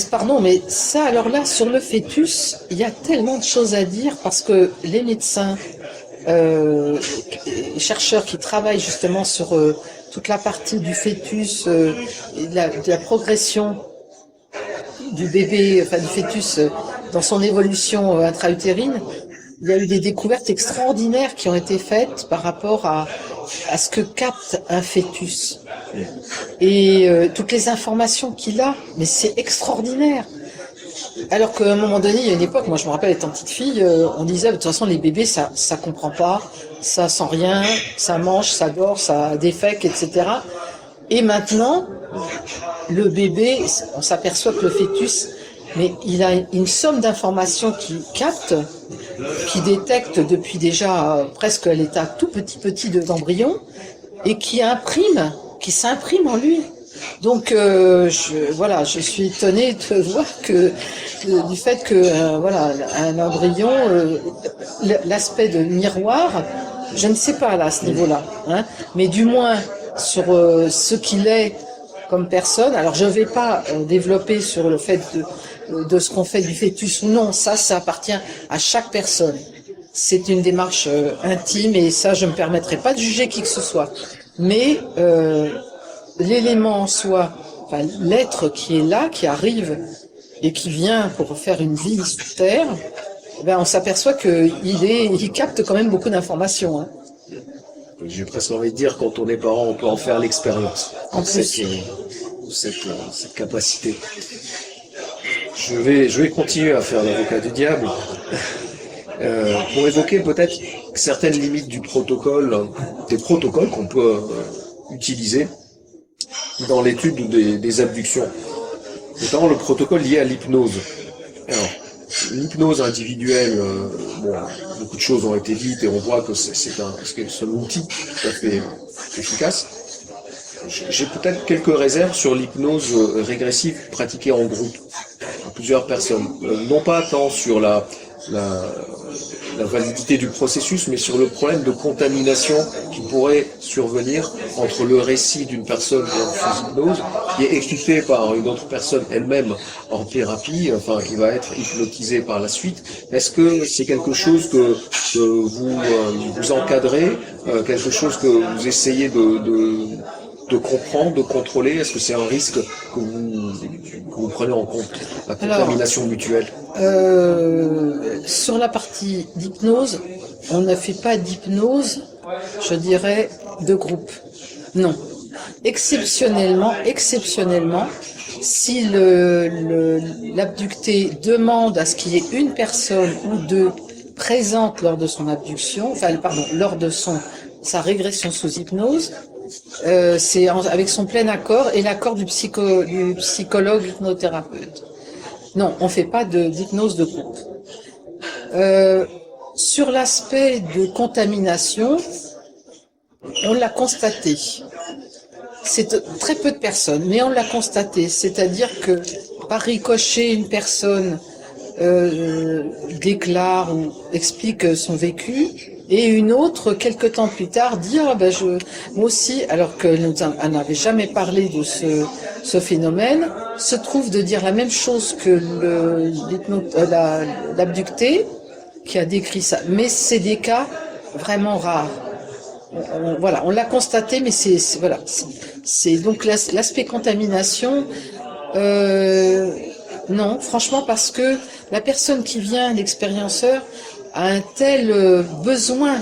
Pardon, mais ça, alors là, sur le fœtus, il y a tellement de choses à dire parce que les médecins, les chercheurs qui travaillent justement sur toute la partie du fœtus, et de la progression du bébé, enfin du fœtus dans son évolution intra-utérine, il y a eu des découvertes extraordinaires qui ont été faites par rapport à ce que capte un fœtus. Et toutes les informations qu'il a, mais c'est extraordinaire. Alors qu'à un moment donné, il y a une époque, moi je me rappelle étant petite fille, on disait de toute façon les bébés ça comprend pas, ça sent rien, ça mange, ça dort, ça défèque, etc. Et maintenant, le bébé, on s'aperçoit que le fœtus, mais il a une somme d'informations qui capte, qui détecte depuis déjà presque l'état tout petit d'embryon et qui s'imprime en lui. Donc je suis étonnée de voir du fait que voilà, un embryon, l'aspect de miroir, je ne sais pas là à ce niveau-là, hein, mais du moins sur ce qu'il est comme personne. Alors je ne vais pas développer sur le fait de ce qu'on fait du fœtus ou non, ça appartient à chaque personne. C'est une démarche intime et ça je ne me permettrai pas de juger qui que ce soit. Mais l'élément en soi, enfin, l'être qui est là, qui arrive et qui vient pour faire une vie sur Terre, ben on s'aperçoit qu'il capte quand même beaucoup d'informations. Hein. J'ai presque envie de dire, quand on est parent, on peut en faire l'expérience. Cette capacité. Je vais continuer à faire l'avocat du diable pour évoquer peut-être certaines limites du protocole, des protocoles qu'on peut utiliser dans l'étude des abductions, notamment le protocole lié à l'hypnose. Alors, l'hypnose individuelle, beaucoup de choses ont été dites et on voit que c'est un seul outil tout à fait efficace. J'ai peut-être quelques réserves sur l'hypnose régressive pratiquée en groupe, à plusieurs personnes. Non pas tant sur la validité du processus, mais sur le problème de contamination qui pourrait survenir entre le récit d'une personne sous hypnose, qui est écoutée par une autre personne elle-même en thérapie, enfin qui va être hypnotisée par la suite. Est-ce que c'est quelque chose que vous encadrez, quelque chose que vous essayez de comprendre, de contrôler? Est-ce que c'est un risque que vous prenez en compte, la contamination mutuelle? Sur la partie d'hypnose, on ne fait pas d'hypnose, je dirais, de groupe. Non. Exceptionnellement, si l'abducté demande à ce qu'il y ait une personne ou deux présentes lors de son abduction, lors de sa régression sous hypnose, c'est avec son plein accord et l'accord du psychologue hypnothérapeute. Non, on ne fait pas d'hypnose de groupe. Sur l'aspect de contamination, on l'a constaté. C'est très peu de personnes, mais on l'a constaté. C'est-à-dire que par ricochet, une personne déclare ou explique son vécu, et une autre, quelque temps plus tard, dit moi aussi, alors qu'elle n'avait jamais parlé de ce phénomène, se trouve de dire la même chose que l'abducté qui a décrit ça. Mais c'est des cas vraiment rares. On l'a constaté, mais c'est donc l'aspect contamination. Non, franchement, parce que la personne qui vient, l'expérienceur, a un tel besoin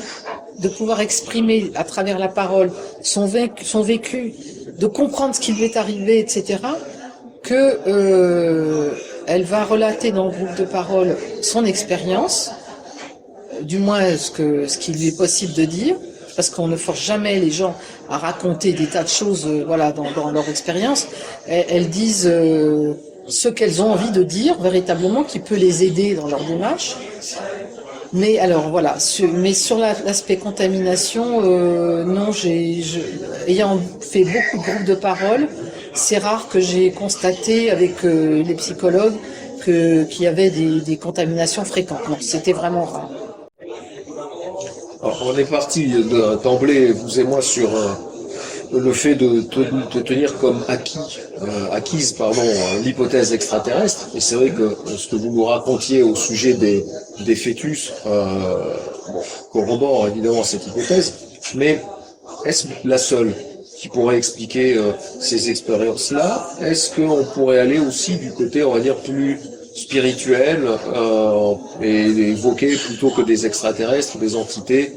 de pouvoir exprimer à travers la parole son vécu, de comprendre ce qui lui est arrivé, etc., que elle va relater dans le groupe de parole son expérience, du moins ce qu'il lui est possible de dire, parce qu'on ne force jamais les gens à raconter des tas de choses dans leur expérience. Elles disent ce qu'elles ont envie de dire véritablement, qui peut les aider dans leur démarche. Mais alors voilà, mais sur l'aspect contamination, non, ayant fait beaucoup de groupes de parole, c'est rare que j'ai constaté avec les psychologues qu'il y avait des contaminations fréquentes. Non, c'était vraiment rare. Alors, on est parti d'emblée, vous et moi, sur le fait de tenir comme acquise, l'hypothèse extraterrestre. Et c'est vrai que ce que vous nous racontiez au sujet des fœtus corrobore évidemment cette hypothèse. Mais est-ce la seule qui pourrait expliquer ces expériences-là? Est-ce qu'on pourrait aller aussi du côté, on va dire, plus spirituel et évoquer plutôt que des extraterrestres, des entités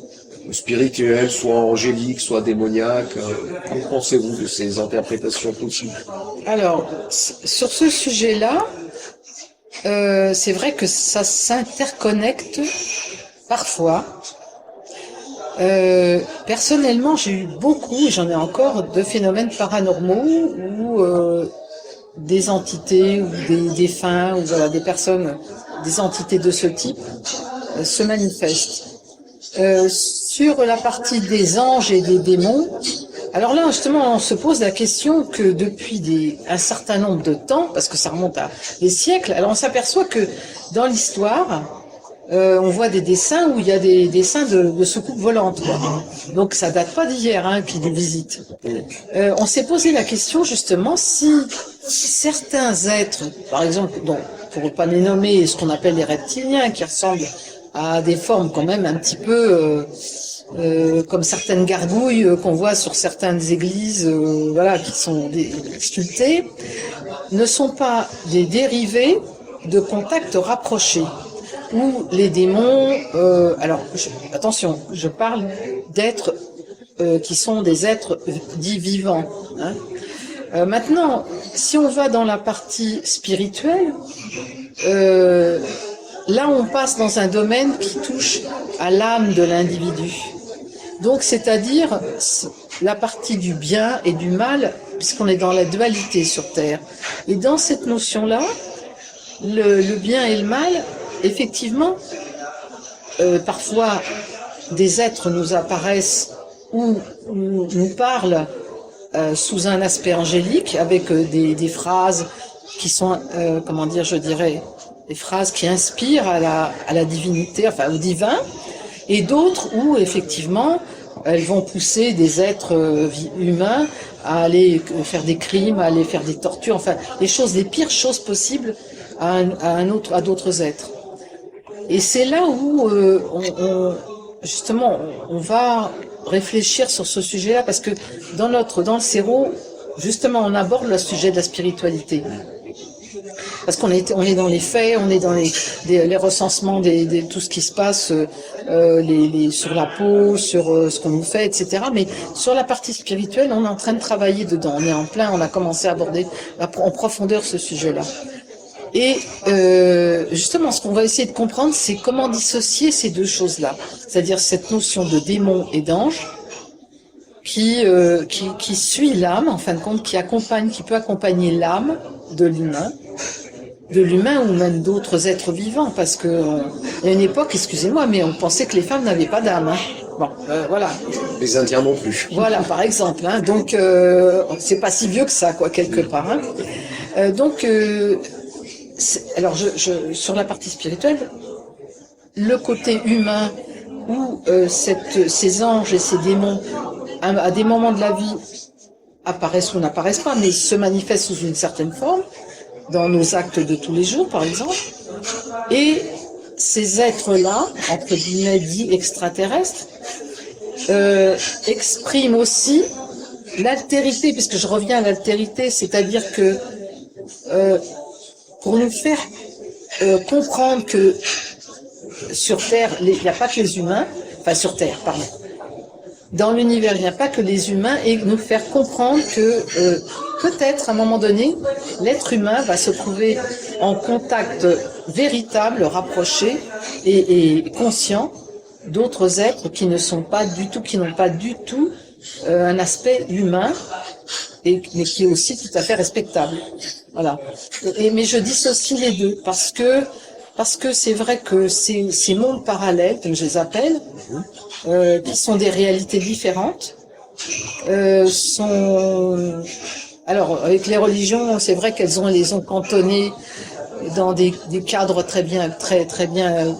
spirituelles, soit angéliques, soit démoniaques? Que pensez-vous de ces interprétations possibles? Alors, sur ce sujet-là, c'est vrai que ça s'interconnecte parfois. Personnellement, j'ai eu beaucoup, et j'en ai encore, de phénomènes paranormaux où des entités ou des défunts ou voilà, des personnes, des entités de ce type se manifestent. Sur la partie des anges et des démons, alors là justement on se pose la question que depuis un certain nombre de temps, parce que ça remonte à des siècles, alors on s'aperçoit que dans l'histoire, on voit des dessins où il y a des dessins de soucoupes volantes, quoi. Donc ça date pas d'hier qu'ils les visitent. On s'est posé la question justement si certains êtres, par exemple, pour ne pas les nommer, ce qu'on appelle les reptiliens, qui ressemblent à des formes quand même un petit peu comme certaines gargouilles qu'on voit sur certaines églises, voilà, qui sont sculptées, ne sont pas des dérivés de contacts rapprochés. Où les démons, attention, je parle d'êtres qui sont des êtres dits vivants. Maintenant, si on va dans la partie spirituelle, là on passe dans un domaine qui touche à l'âme de l'individu. Donc c'est-à-dire la partie du bien et du mal, puisqu'on est dans la dualité sur Terre. Et dans cette notion-là, le bien et le mal, effectivement, parfois des êtres nous apparaissent ou nous parlent sous un aspect angélique, avec des phrases qui sont, des phrases qui inspirent à la divinité, enfin au divin, et d'autres où effectivement elles vont pousser des êtres humains à aller faire des crimes, à aller faire des tortures, enfin les pires choses possibles à d'autres êtres. Et c'est là où on va réfléchir sur ce sujet-là, parce que dans le Sérot, justement, on aborde le sujet de la spiritualité. Parce on est dans les faits, on est dans les recensements de tout ce qui se passe sur la peau, sur ce qu'on nous fait, etc. Mais sur la partie spirituelle, on est en train de travailler dedans. On a commencé à aborder en profondeur ce sujet-là. Et justement, ce qu'on va essayer de comprendre, c'est comment dissocier ces deux choses-là. C'est-à-dire cette notion de démon et d'ange qui suit l'âme, en fin de compte, qui peut accompagner l'âme de l'humain ou même d'autres êtres vivants, parce que il y a une époque, excusez-moi, mais on pensait que les femmes n'avaient pas d'âme. Bon, voilà. Les Indiens non plus. Voilà, par exemple. Donc, c'est pas si vieux que ça, quoi, quelque part. Alors, sur la partie spirituelle, le côté humain où ces anges et ces démons, à des moments de la vie, apparaissent ou n'apparaissent pas, mais se manifestent sous une certaine forme, dans nos actes de tous les jours, par exemple. Et ces êtres-là, entre guillemets dits extraterrestres, expriment aussi l'altérité, puisque je reviens à l'altérité, c'est-à-dire que pour nous faire comprendre que sur Terre, il n'y a pas que les humains, enfin sur Terre, pardon. Dans l'univers, il n'y a pas que les humains, et nous faire comprendre que peut-être à un moment donné, l'être humain va se trouver en contact véritable, rapproché et conscient d'autres êtres qui n'ont pas du tout un aspect humain, mais qui est aussi tout à fait respectable. Voilà. Mais je dissocie les deux parce que c'est vrai que ces mondes parallèles, comme je les appelle, qui sont des réalités différentes, alors avec les religions, c'est vrai qu'elles les ont cantonnées dans des cadres très bien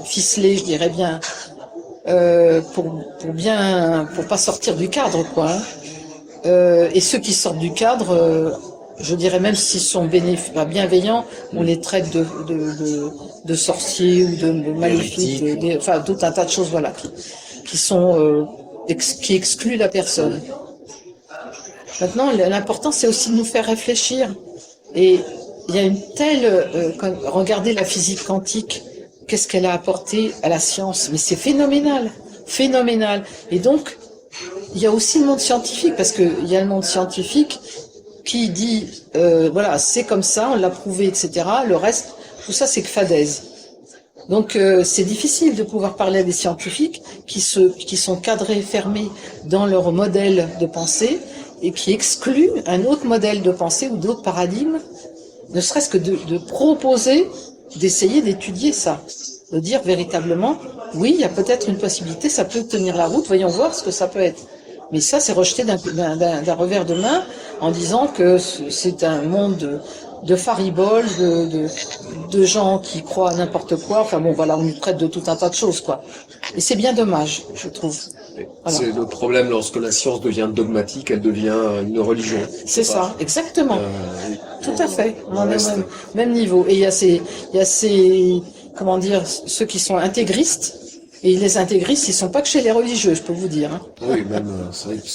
ficelés, je dirais bien pour pas sortir du cadre, quoi. Hein. Et ceux qui sortent du cadre, je dirais même s'ils sont bienveillants, on les traite de sorciers ou de maléfiques, enfin tout un tas de choses, voilà, qui sont qui excluent la personne. Maintenant, l'important c'est aussi de nous faire réfléchir. Et il y a une telle, regardez la physique quantique, qu'est-ce qu'elle a apporté à la science, mais c'est phénoménal, phénoménal. Et donc il y a aussi le monde scientifique, parce qu'il y a le monde scientifique qui dit, voilà, c'est comme ça, on l'a prouvé, etc. Le reste, tout ça, c'est que fadaise. Donc, c'est difficile de pouvoir parler à des scientifiques qui sont cadrés, fermés dans leur modèle de pensée et qui excluent un autre modèle de pensée ou d'autres paradigmes, ne serait-ce que de proposer, d'essayer d'étudier ça, de dire véritablement, oui, il y a peut-être une possibilité, ça peut tenir la route, voyons voir ce que ça peut être. Mais ça, c'est rejeté d'un revers de main en disant que c'est un monde de fariboles, de gens qui croient à n'importe quoi. Enfin bon, voilà, on nous traite de tout un tas de choses, quoi. Et c'est bien dommage, je trouve. Voilà. C'est le problème lorsque la science devient dogmatique, elle devient une religion. C'est ça, exactement. Tout à fait. On est au même niveau. Et il y a ces, comment dire, ceux qui sont intégristes. Et les intégristes, ils sont pas que chez les religieux, je peux vous dire. Hein. Oui, même, c'est vrai que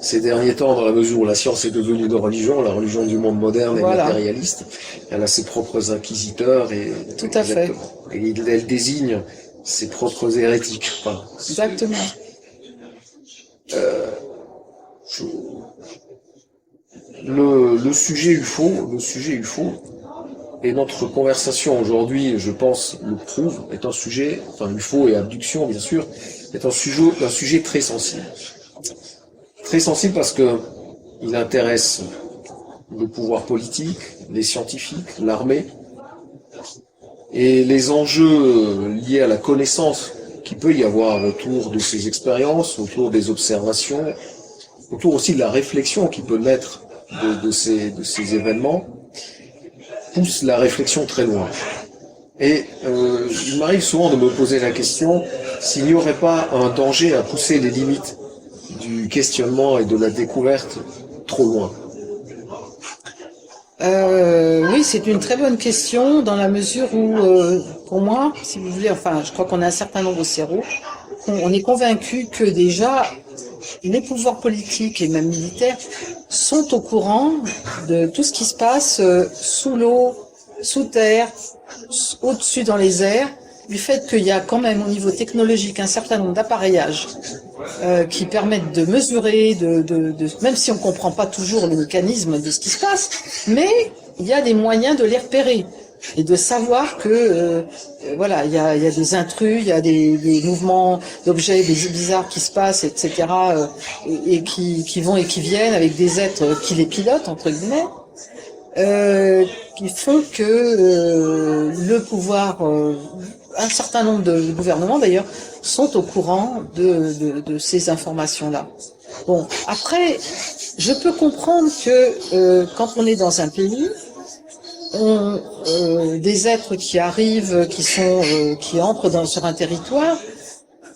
ces derniers temps, dans la mesure où la science est devenue une religion, la religion du monde moderne est matérialiste, elle a ses propres inquisiteurs et... Tout à fait. Et elle désigne ses propres hérétiques. Enfin, exactement. Le sujet UFO, et notre conversation aujourd'hui, je pense, le prouve, est un sujet, enfin UFO et abduction bien sûr, est un sujet très sensible. Très sensible parce que il intéresse le pouvoir politique, les scientifiques, l'armée, et les enjeux liés à la connaissance qu'il peut y avoir autour de ces expériences, autour des observations, autour aussi de la réflexion qui peut naître de ces événements, pousse la réflexion très loin. Et il m'arrive souvent de me poser la question s'il n'y aurait pas un danger à pousser les limites du questionnement et de la découverte trop loin. Oui, c'est une très bonne question dans la mesure où, pour moi, si vous voulez, enfin, je crois qu'on a un certain nombre de cerveaux, on est convaincu que déjà les pouvoirs politiques et même militaires sont au courant de tout ce qui se passe sous l'eau, sous terre, au-dessus dans les airs, du fait qu'il y a quand même au niveau technologique un certain nombre d'appareillages qui permettent de mesurer, même si on ne comprend pas toujours le mécanisme de ce qui se passe, mais il y a des moyens de les repérer et de savoir que voilà, il y a des intrus, il y a des mouvements d'objets bizarres qui se passent, etc. Et qui vont et qui viennent avec des êtres qui les pilotent entre guillemets. Qui font que le pouvoir, un certain nombre de gouvernements d'ailleurs, sont au courant de ces informations-là. Bon, après, je peux comprendre que quand on est dans un pays, des êtres qui arrivent, qui entrent sur un territoire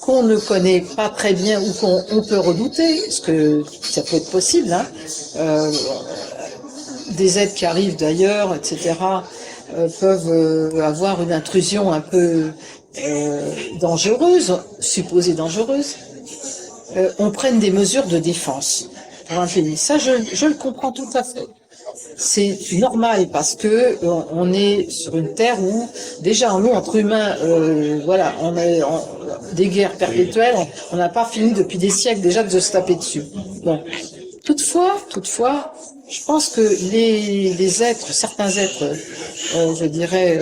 qu'on ne connaît pas très bien ou qu'on peut redouter, parce que ça peut être possible, hein, des êtres qui arrivent d'ailleurs, etc., peuvent avoir une intrusion un peu dangereuse, supposée dangereuse, on prenne des mesures de défense pour un pays. Ça, je le comprends tout à fait. C'est normal parce que on est sur une terre où déjà nous entre humains, voilà, on est des guerres perpétuelles. On n'a pas fini depuis des siècles déjà de se taper dessus. Bon, toutefois, je pense que les êtres, certains êtres, je dirais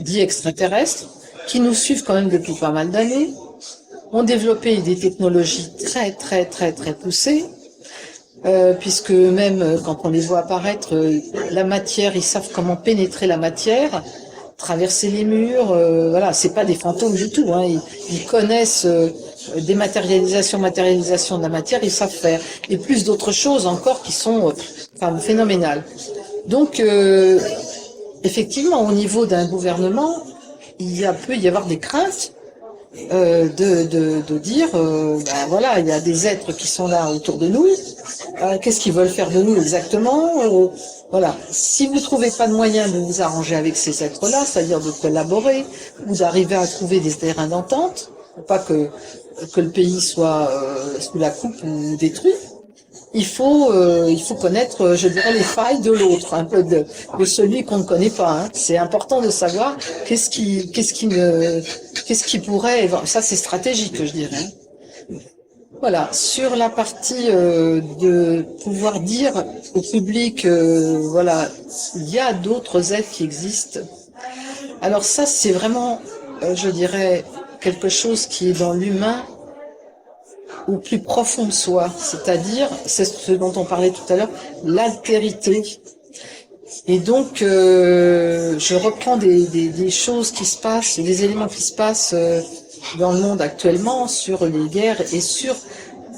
dits extraterrestres, qui nous suivent quand même depuis pas mal d'années, ont développé des technologies très poussées. Puisque même quand on les voit apparaître, la matière, ils savent comment pénétrer la matière, traverser les murs, voilà, c'est pas des fantômes du tout, hein, ils connaissent matérialisation de la matière, ils savent faire, et plus d'autres choses encore qui sont phénoménales. Donc, effectivement, au niveau d'un gouvernement, peut y avoir des craintes de dire, ben voilà, il y a des êtres qui sont là autour de nous. Qu'est-ce qu'ils veulent faire de nous exactement? Voilà. Si vous trouvez pas de moyen de vous arranger avec ces êtres-là, c'est-à-dire de collaborer ou d'arriver à trouver des terrains d'entente, pour pas que le pays soit sous la coupe ou détruit, il faut connaître, je dirais, les failles de l'autre, un peu de celui qu'on ne connaît pas. Hein. C'est important de savoir qu'est-ce qui pourrait, ça c'est stratégique, je dirais. Hein. Voilà, sur la partie de pouvoir dire au public, voilà, il y a d'autres êtres qui existent. Alors ça, c'est vraiment, je dirais, quelque chose qui est dans l'humain au plus profond de soi, c'est-à-dire, c'est ce dont on parlait tout à l'heure, l'altérité. Et donc, je reprends des choses qui se passent, des éléments qui se passent dans le monde actuellement sur les guerres et sur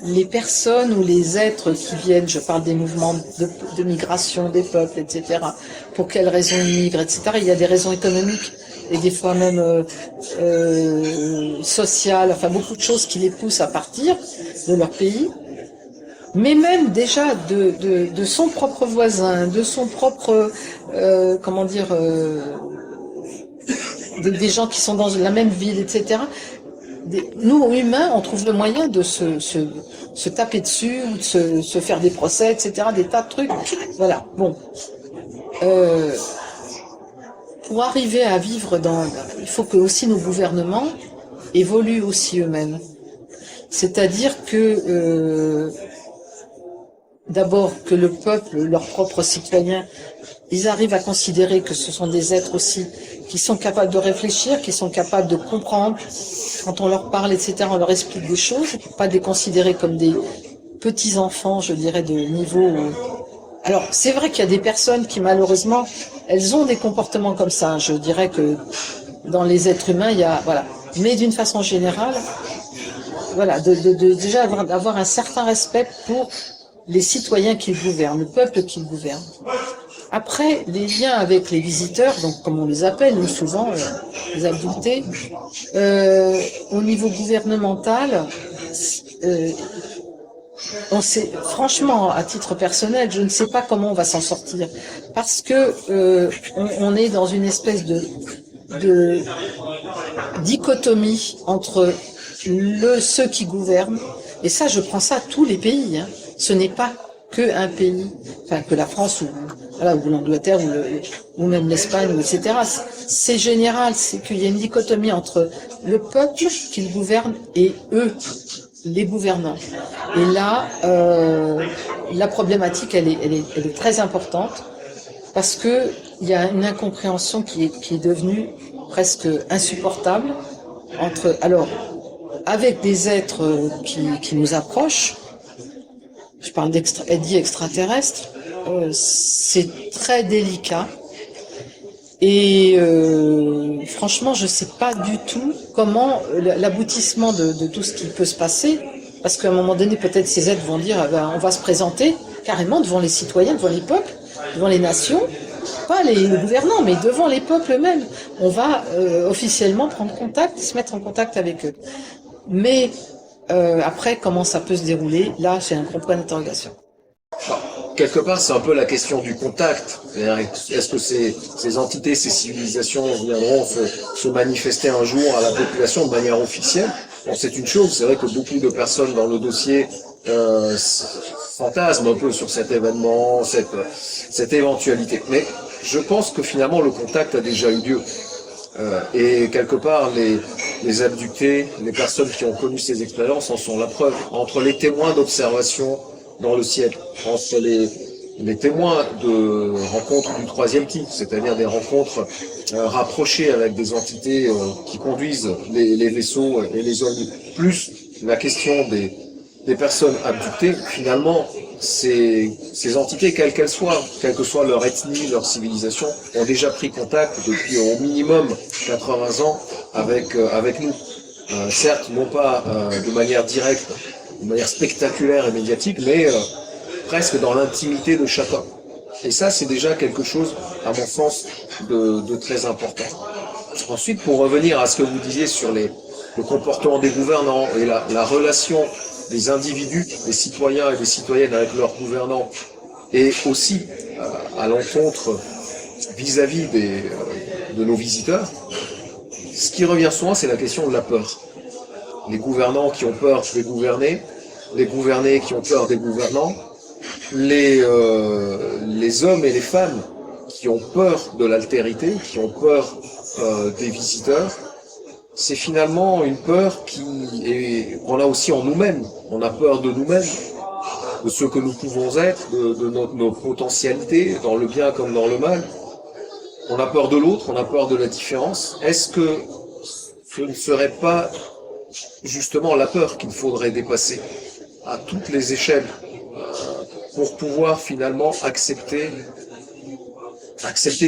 les personnes ou les êtres qui viennent, je parle des mouvements de migration des peuples, etc. Pour quelles raisons ils migrent, etc. Il y a des raisons économiques et des fois même sociales, enfin beaucoup de choses qui les poussent à partir de leur pays. Mais même déjà de son propre voisin, de son propre, comment dire, des gens qui sont dans la même ville, etc. Nous, humains, on trouve le moyen de se taper dessus ou de se faire des procès, etc., des tas de trucs. Voilà, bon. Pour arriver à vivre il faut que aussi nos gouvernements évoluent aussi eux-mêmes. C'est-à-dire que, d'abord, que le peuple, leurs propres citoyens, ils arrivent à considérer que ce sont des êtres aussi qui sont capables de réfléchir, qui sont capables de comprendre. Quand on leur parle, etc., on leur explique des choses, pas de les considérer comme des petits enfants, je dirais, de niveau. Alors, c'est vrai qu'il y a des personnes qui, malheureusement, elles ont des comportements comme ça. Je dirais que dans les êtres humains, il y a, voilà. Mais d'une façon générale, voilà, déjà avoir un certain respect pour les citoyens qui gouvernent, le peuple qui gouverne. Après, les liens avec les visiteurs, donc comme on les appelle, nous souvent, les adultés, au niveau gouvernemental, on sait, franchement, à titre personnel, je ne sais pas comment on va s'en sortir, parce que on est dans une espèce de dichotomie entre ceux qui gouvernent, et ça, je prends ça à tous les pays. Hein. Ce n'est pas qu'un pays, enfin que la France ou voilà, ou l'Angleterre ou même l'Espagne, etc. C'est général, c'est qu'il y a une dichotomie entre le peuple qu'ils gouvernent et eux, les gouvernants. Et là, la problématique, elle est très importante parce que il y a une incompréhension qui est devenue presque insupportable alors, avec des êtres qui nous approchent. Je parle dit extraterrestre, c'est très délicat et franchement je sais pas du tout comment l'aboutissement de tout ce qui peut se passer, parce qu'à un moment donné peut-être ces êtres vont dire on va se présenter carrément devant les citoyens, devant les peuples, devant les nations, pas les gouvernants mais devant les peuples eux-mêmes. On va officiellement prendre contact, se mettre en contact avec eux. Mais après, comment ça peut se dérouler? Là, c'est un grand point d'interrogation. Quelque part, c'est un peu la question du contact. Est-ce que ces entités, ces civilisations viendront se manifester un jour à la population de manière officielle? Bon, c'est une chose. C'est vrai que beaucoup de personnes dans le dossier fantasment un peu sur cet événement, cette éventualité. Mais je pense que finalement, le contact a déjà eu lieu. Et quelque part, les abductés, les personnes qui ont connu ces expériences en sont la preuve. Entre les témoins d'observation dans le ciel, entre les témoins de rencontres du troisième type, c'est-à-dire des rencontres rapprochées avec des entités qui conduisent les vaisseaux et les ovnis, plus la question des personnes abductées, finalement, ces entités, quelles qu'elles soient, quelle que soit leur ethnie, leur civilisation, ont déjà pris contact depuis au minimum 80 ans avec nous. Certes, non pas de manière directe, de manière spectaculaire et médiatique, mais presque dans l'intimité de chacun. Et ça, c'est déjà quelque chose, à mon sens, de très important. Ensuite, pour revenir à ce que vous disiez sur le comportement des gouvernants et la relation des individus, des citoyens et des citoyennes avec leurs gouvernants, et aussi à l'encontre vis-à-vis de nos visiteurs, ce qui revient souvent, c'est la question de la peur. Les gouvernants qui ont peur des gouvernés, les gouvernés qui ont peur des gouvernants, les hommes et les femmes qui ont peur de l'altérité, qui ont peur des visiteurs, c'est finalement une peur qu'on a aussi en nous-mêmes. On a peur de nous-mêmes, de ce que nous pouvons être, de nos potentialités, dans le bien comme dans le mal. On a peur de l'autre, on a peur de la différence. Est-ce que ce ne serait pas justement la peur qu'il faudrait dépasser à toutes les échelles pour pouvoir finalement accepter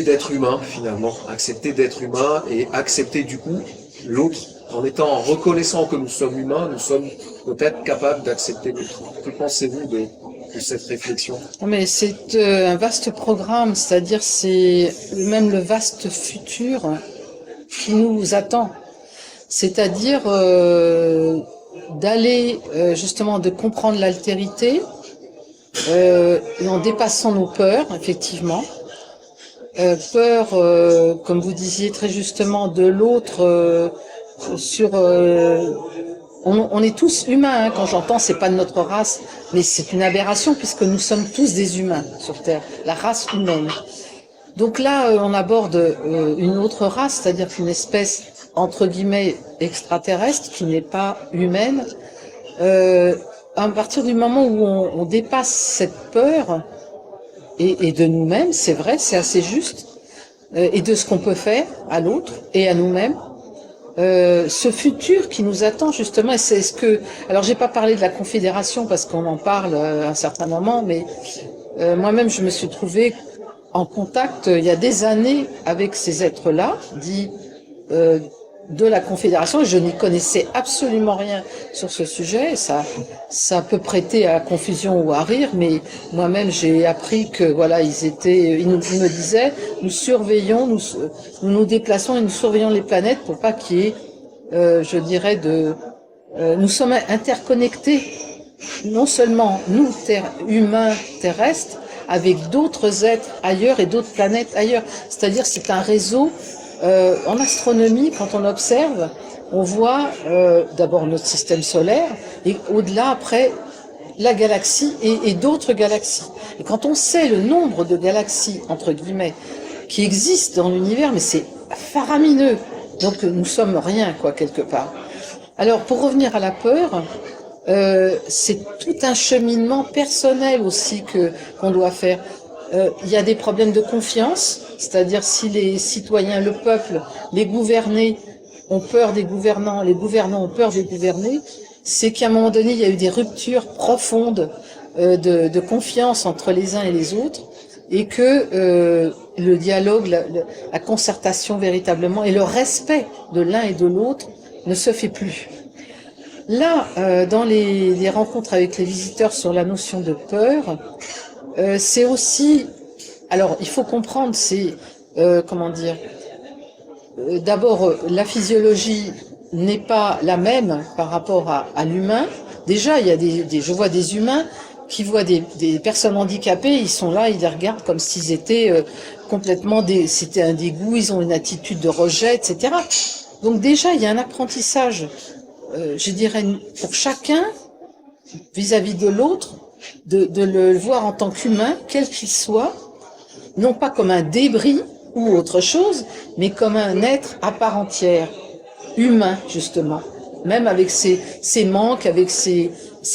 d'être humain finalement, accepter d'être humain et accepter du coup l'autre en étant reconnaissant que nous sommes humains, nous sommes peut-être capables d'accepter l'autre. Que pensez-vous de cette réflexion? Mais c'est un vaste programme, c'est-à-dire c'est même le vaste futur qui nous attend. C'est-à-dire d'aller justement de comprendre l'altérité en dépassant nos peurs, effectivement. Peur, comme vous disiez très justement, de l'autre on est tous humains, hein, quand j'entends, c'est pas de notre race, mais c'est une aberration puisque nous sommes tous des humains sur Terre, la race humaine. Donc là, on aborde une autre race, c'est-à-dire qu'une espèce entre guillemets extraterrestre qui n'est pas humaine. À partir du moment où on dépasse cette peur et de nous-mêmes, c'est vrai, c'est assez juste, et de ce qu'on peut faire à l'autre et à nous-mêmes. Ce futur qui nous attend justement, et c'est ce que. Alors j'ai pas parlé de la Confédération parce qu'on en parle à un certain moment, mais moi-même je me suis trouvée en contact il y a des années avec ces êtres-là, dits de la Confédération, et je n'y connaissais absolument rien sur ce sujet. Ça peut prêter à confusion ou à rire, mais moi-même j'ai appris que voilà, ils me disaient, nous surveillons, nous déplaçons et nous surveillons les planètes pour pas qu'il y ait, je dirais, nous sommes interconnectés, non seulement nous, humains terrestres, avec d'autres êtres ailleurs et d'autres planètes ailleurs. C'est-à-dire c'est un réseau. En astronomie, quand on observe, on voit d'abord notre système solaire et au-delà après la galaxie et d'autres galaxies. Et quand on sait le nombre de galaxies entre guillemets qui existent dans l'univers, mais c'est faramineux. Donc nous sommes rien quoi quelque part. Alors pour revenir à la peur, c'est tout un cheminement personnel aussi qu'on doit faire. Il y a des problèmes de confiance, c'est-à-dire si les citoyens, le peuple, les gouvernés ont peur des gouvernants, les gouvernants ont peur des gouvernés, c'est qu'à un moment donné, il y a eu des ruptures profondes de confiance entre les uns et les autres, et que le dialogue, la concertation véritablement, et le respect de l'un et de l'autre ne se fait plus. Là, dans les rencontres avec les visiteurs sur la notion de peur, c'est aussi, alors il faut comprendre, c'est comment dire, d'abord la physiologie n'est pas la même par rapport à l'humain. Déjà, il y a je vois des humains qui voient des personnes handicapées, ils sont là, ils les regardent comme s'ils étaient complètement c'était un dégoût, ils ont une attitude de rejet, etc. Donc déjà, il y a un apprentissage, je dirais, pour chacun vis-à-vis de l'autre, de le voir en tant qu'humain, quel qu'il soit, non pas comme un débris ou autre chose, mais comme un être à part entière, humain justement, même avec ses manques, avec ses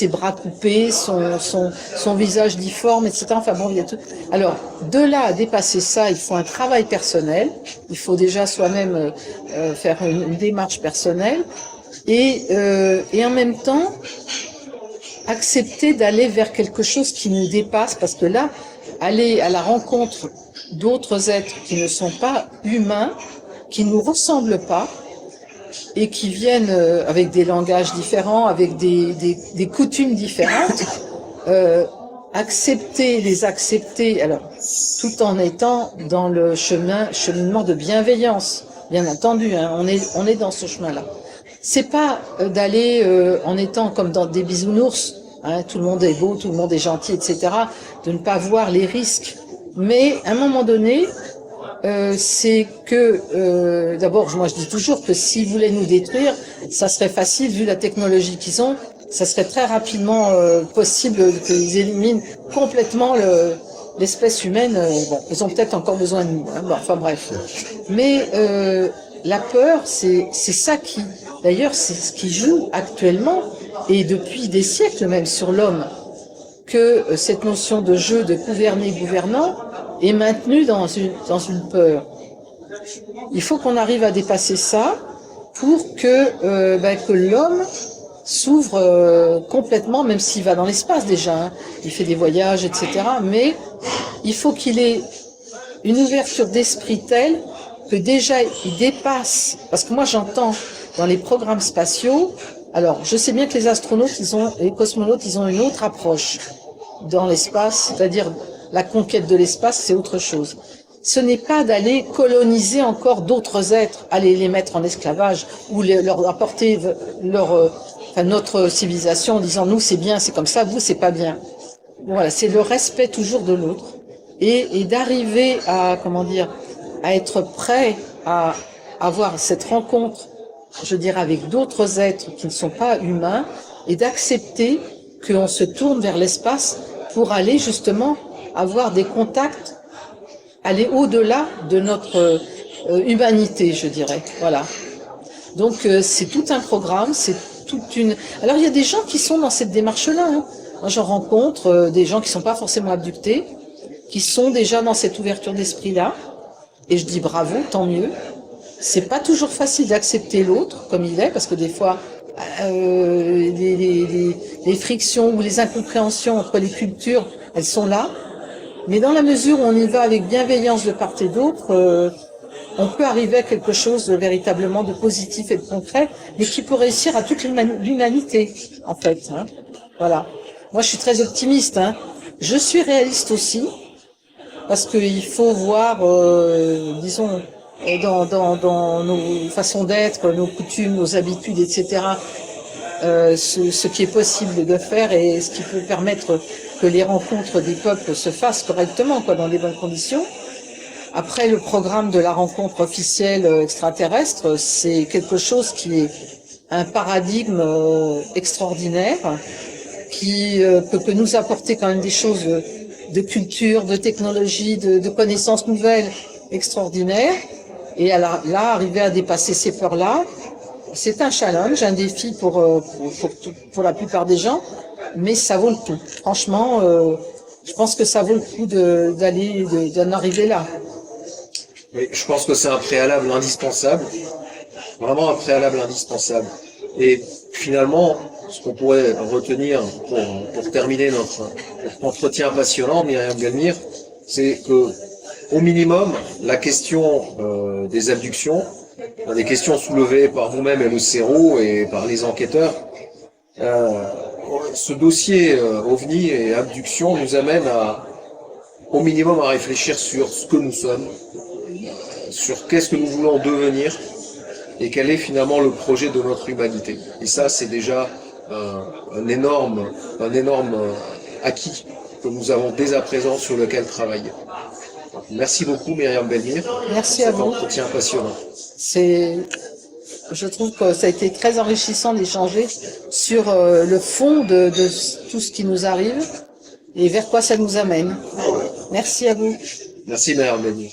bras coupés, son visage difforme, etc. Enfin bon, il y a tout. Alors, de là à dépasser ça, il faut un travail personnel, il faut déjà soi-même faire une démarche personnelle, et en même temps, accepter d'aller vers quelque chose qui nous dépasse, parce que là, aller à la rencontre d'autres êtres qui ne sont pas humains, qui ne nous ressemblent pas, et qui viennent avec des langages différents, avec des coutumes différentes, les accepter, alors, tout en étant dans le cheminement de bienveillance, bien entendu, hein, on est dans ce chemin-là. c'est pas d'aller en étant comme dans des bisounours, hein, tout le monde est beau, tout le monde est gentil, etc., de ne pas voir les risques. Mais à un moment donné, c'est que, d'abord, moi je dis toujours que s'ils voulaient nous détruire, ça serait facile vu la technologie qu'ils ont, ça serait très rapidement possible qu'ils éliminent complètement l'espèce humaine. Bon, ils ont peut-être encore besoin de nous, hein, bon, enfin bref. Mais la peur, c'est ça qui, d'ailleurs, c'est ce qui joue actuellement et depuis des siècles même sur l'homme, que cette notion de jeu de gouverner-gouvernant est maintenue dans une peur. Il faut qu'on arrive à dépasser ça pour que l'homme s'ouvre complètement, même s'il va dans l'espace déjà, hein. Il fait des voyages, etc. Mais il faut qu'il ait une ouverture d'esprit telle que déjà il dépasse. Parce que moi j'entends dans les programmes spatiaux, alors je sais bien que les astronautes, les cosmonautes, ils ont une autre approche dans l'espace, c'est-à-dire la conquête de l'espace, c'est autre chose. Ce n'est pas d'aller coloniser encore d'autres êtres, aller les mettre en esclavage ou leur apporter notre civilisation en disant nous c'est bien, c'est comme ça, vous c'est pas bien. Voilà, c'est le respect toujours de l'autre et d'arriver à à être prêt à avoir cette rencontre, je dirais, avec d'autres êtres qui ne sont pas humains et d'accepter qu'on se tourne vers l'espace pour aller justement avoir des contacts, aller au-delà de notre humanité, je dirais. Voilà. Donc c'est tout un programme, c'est toute une. Alors il y a des gens qui sont dans cette démarche-là. Hein. Moi j'en rencontre des gens qui sont pas forcément abductés, qui sont déjà dans cette ouverture d'esprit-là. Et je dis bravo, tant mieux. C'est pas toujours facile d'accepter l'autre comme il est, parce que des fois les frictions ou les incompréhensions entre les cultures, elles sont là. Mais dans la mesure où on y va avec bienveillance de part et d'autre, on peut arriver à quelque chose de véritablement de positif et de concret, mais qui peut réussir à toute l'humanité, en fait. Hein. Voilà. Moi, je suis très optimiste. Hein. Je suis réaliste aussi, parce qu'il faut voir, disons, dans nos façons d'être, nos coutumes, nos habitudes, etc., ce qui est possible de faire et ce qui peut permettre que les rencontres des peuples se fassent correctement, dans des bonnes conditions. Après, le programme de la rencontre officielle extraterrestre, c'est quelque chose qui est un paradigme extraordinaire, qui peut nous apporter quand même des choses de culture, de technologie, de connaissances nouvelles extraordinaires. Et là, arriver à dépasser ces peurs-là, c'est un challenge, un défi pour la plupart des gens, mais ça vaut le coup. Franchement, je pense que ça vaut le coup d'en arriver là. Oui, je pense que c'est un préalable indispensable, vraiment un préalable indispensable. Et finalement, ce qu'on pourrait retenir pour terminer notre entretien passionnant, Myriam Belmire, c'est que, au minimum, la question des abductions, des questions soulevées par vous-même et le CERO et par les enquêteurs, ce dossier OVNI et abduction nous amène au minimum à réfléchir sur ce que nous sommes, sur qu'est-ce que nous voulons devenir et quel est finalement le projet de notre humanité. Et ça, c'est déjà un énorme acquis que nous avons dès à présent sur lequel travailler. Merci beaucoup Myriam Belmire. Merci à vous. Cet entretien passionnant. Je trouve que ça a été très enrichissant d'échanger sur le fond de tout ce qui nous arrive et vers quoi ça nous amène. Merci à vous. Merci Myriam Belmire.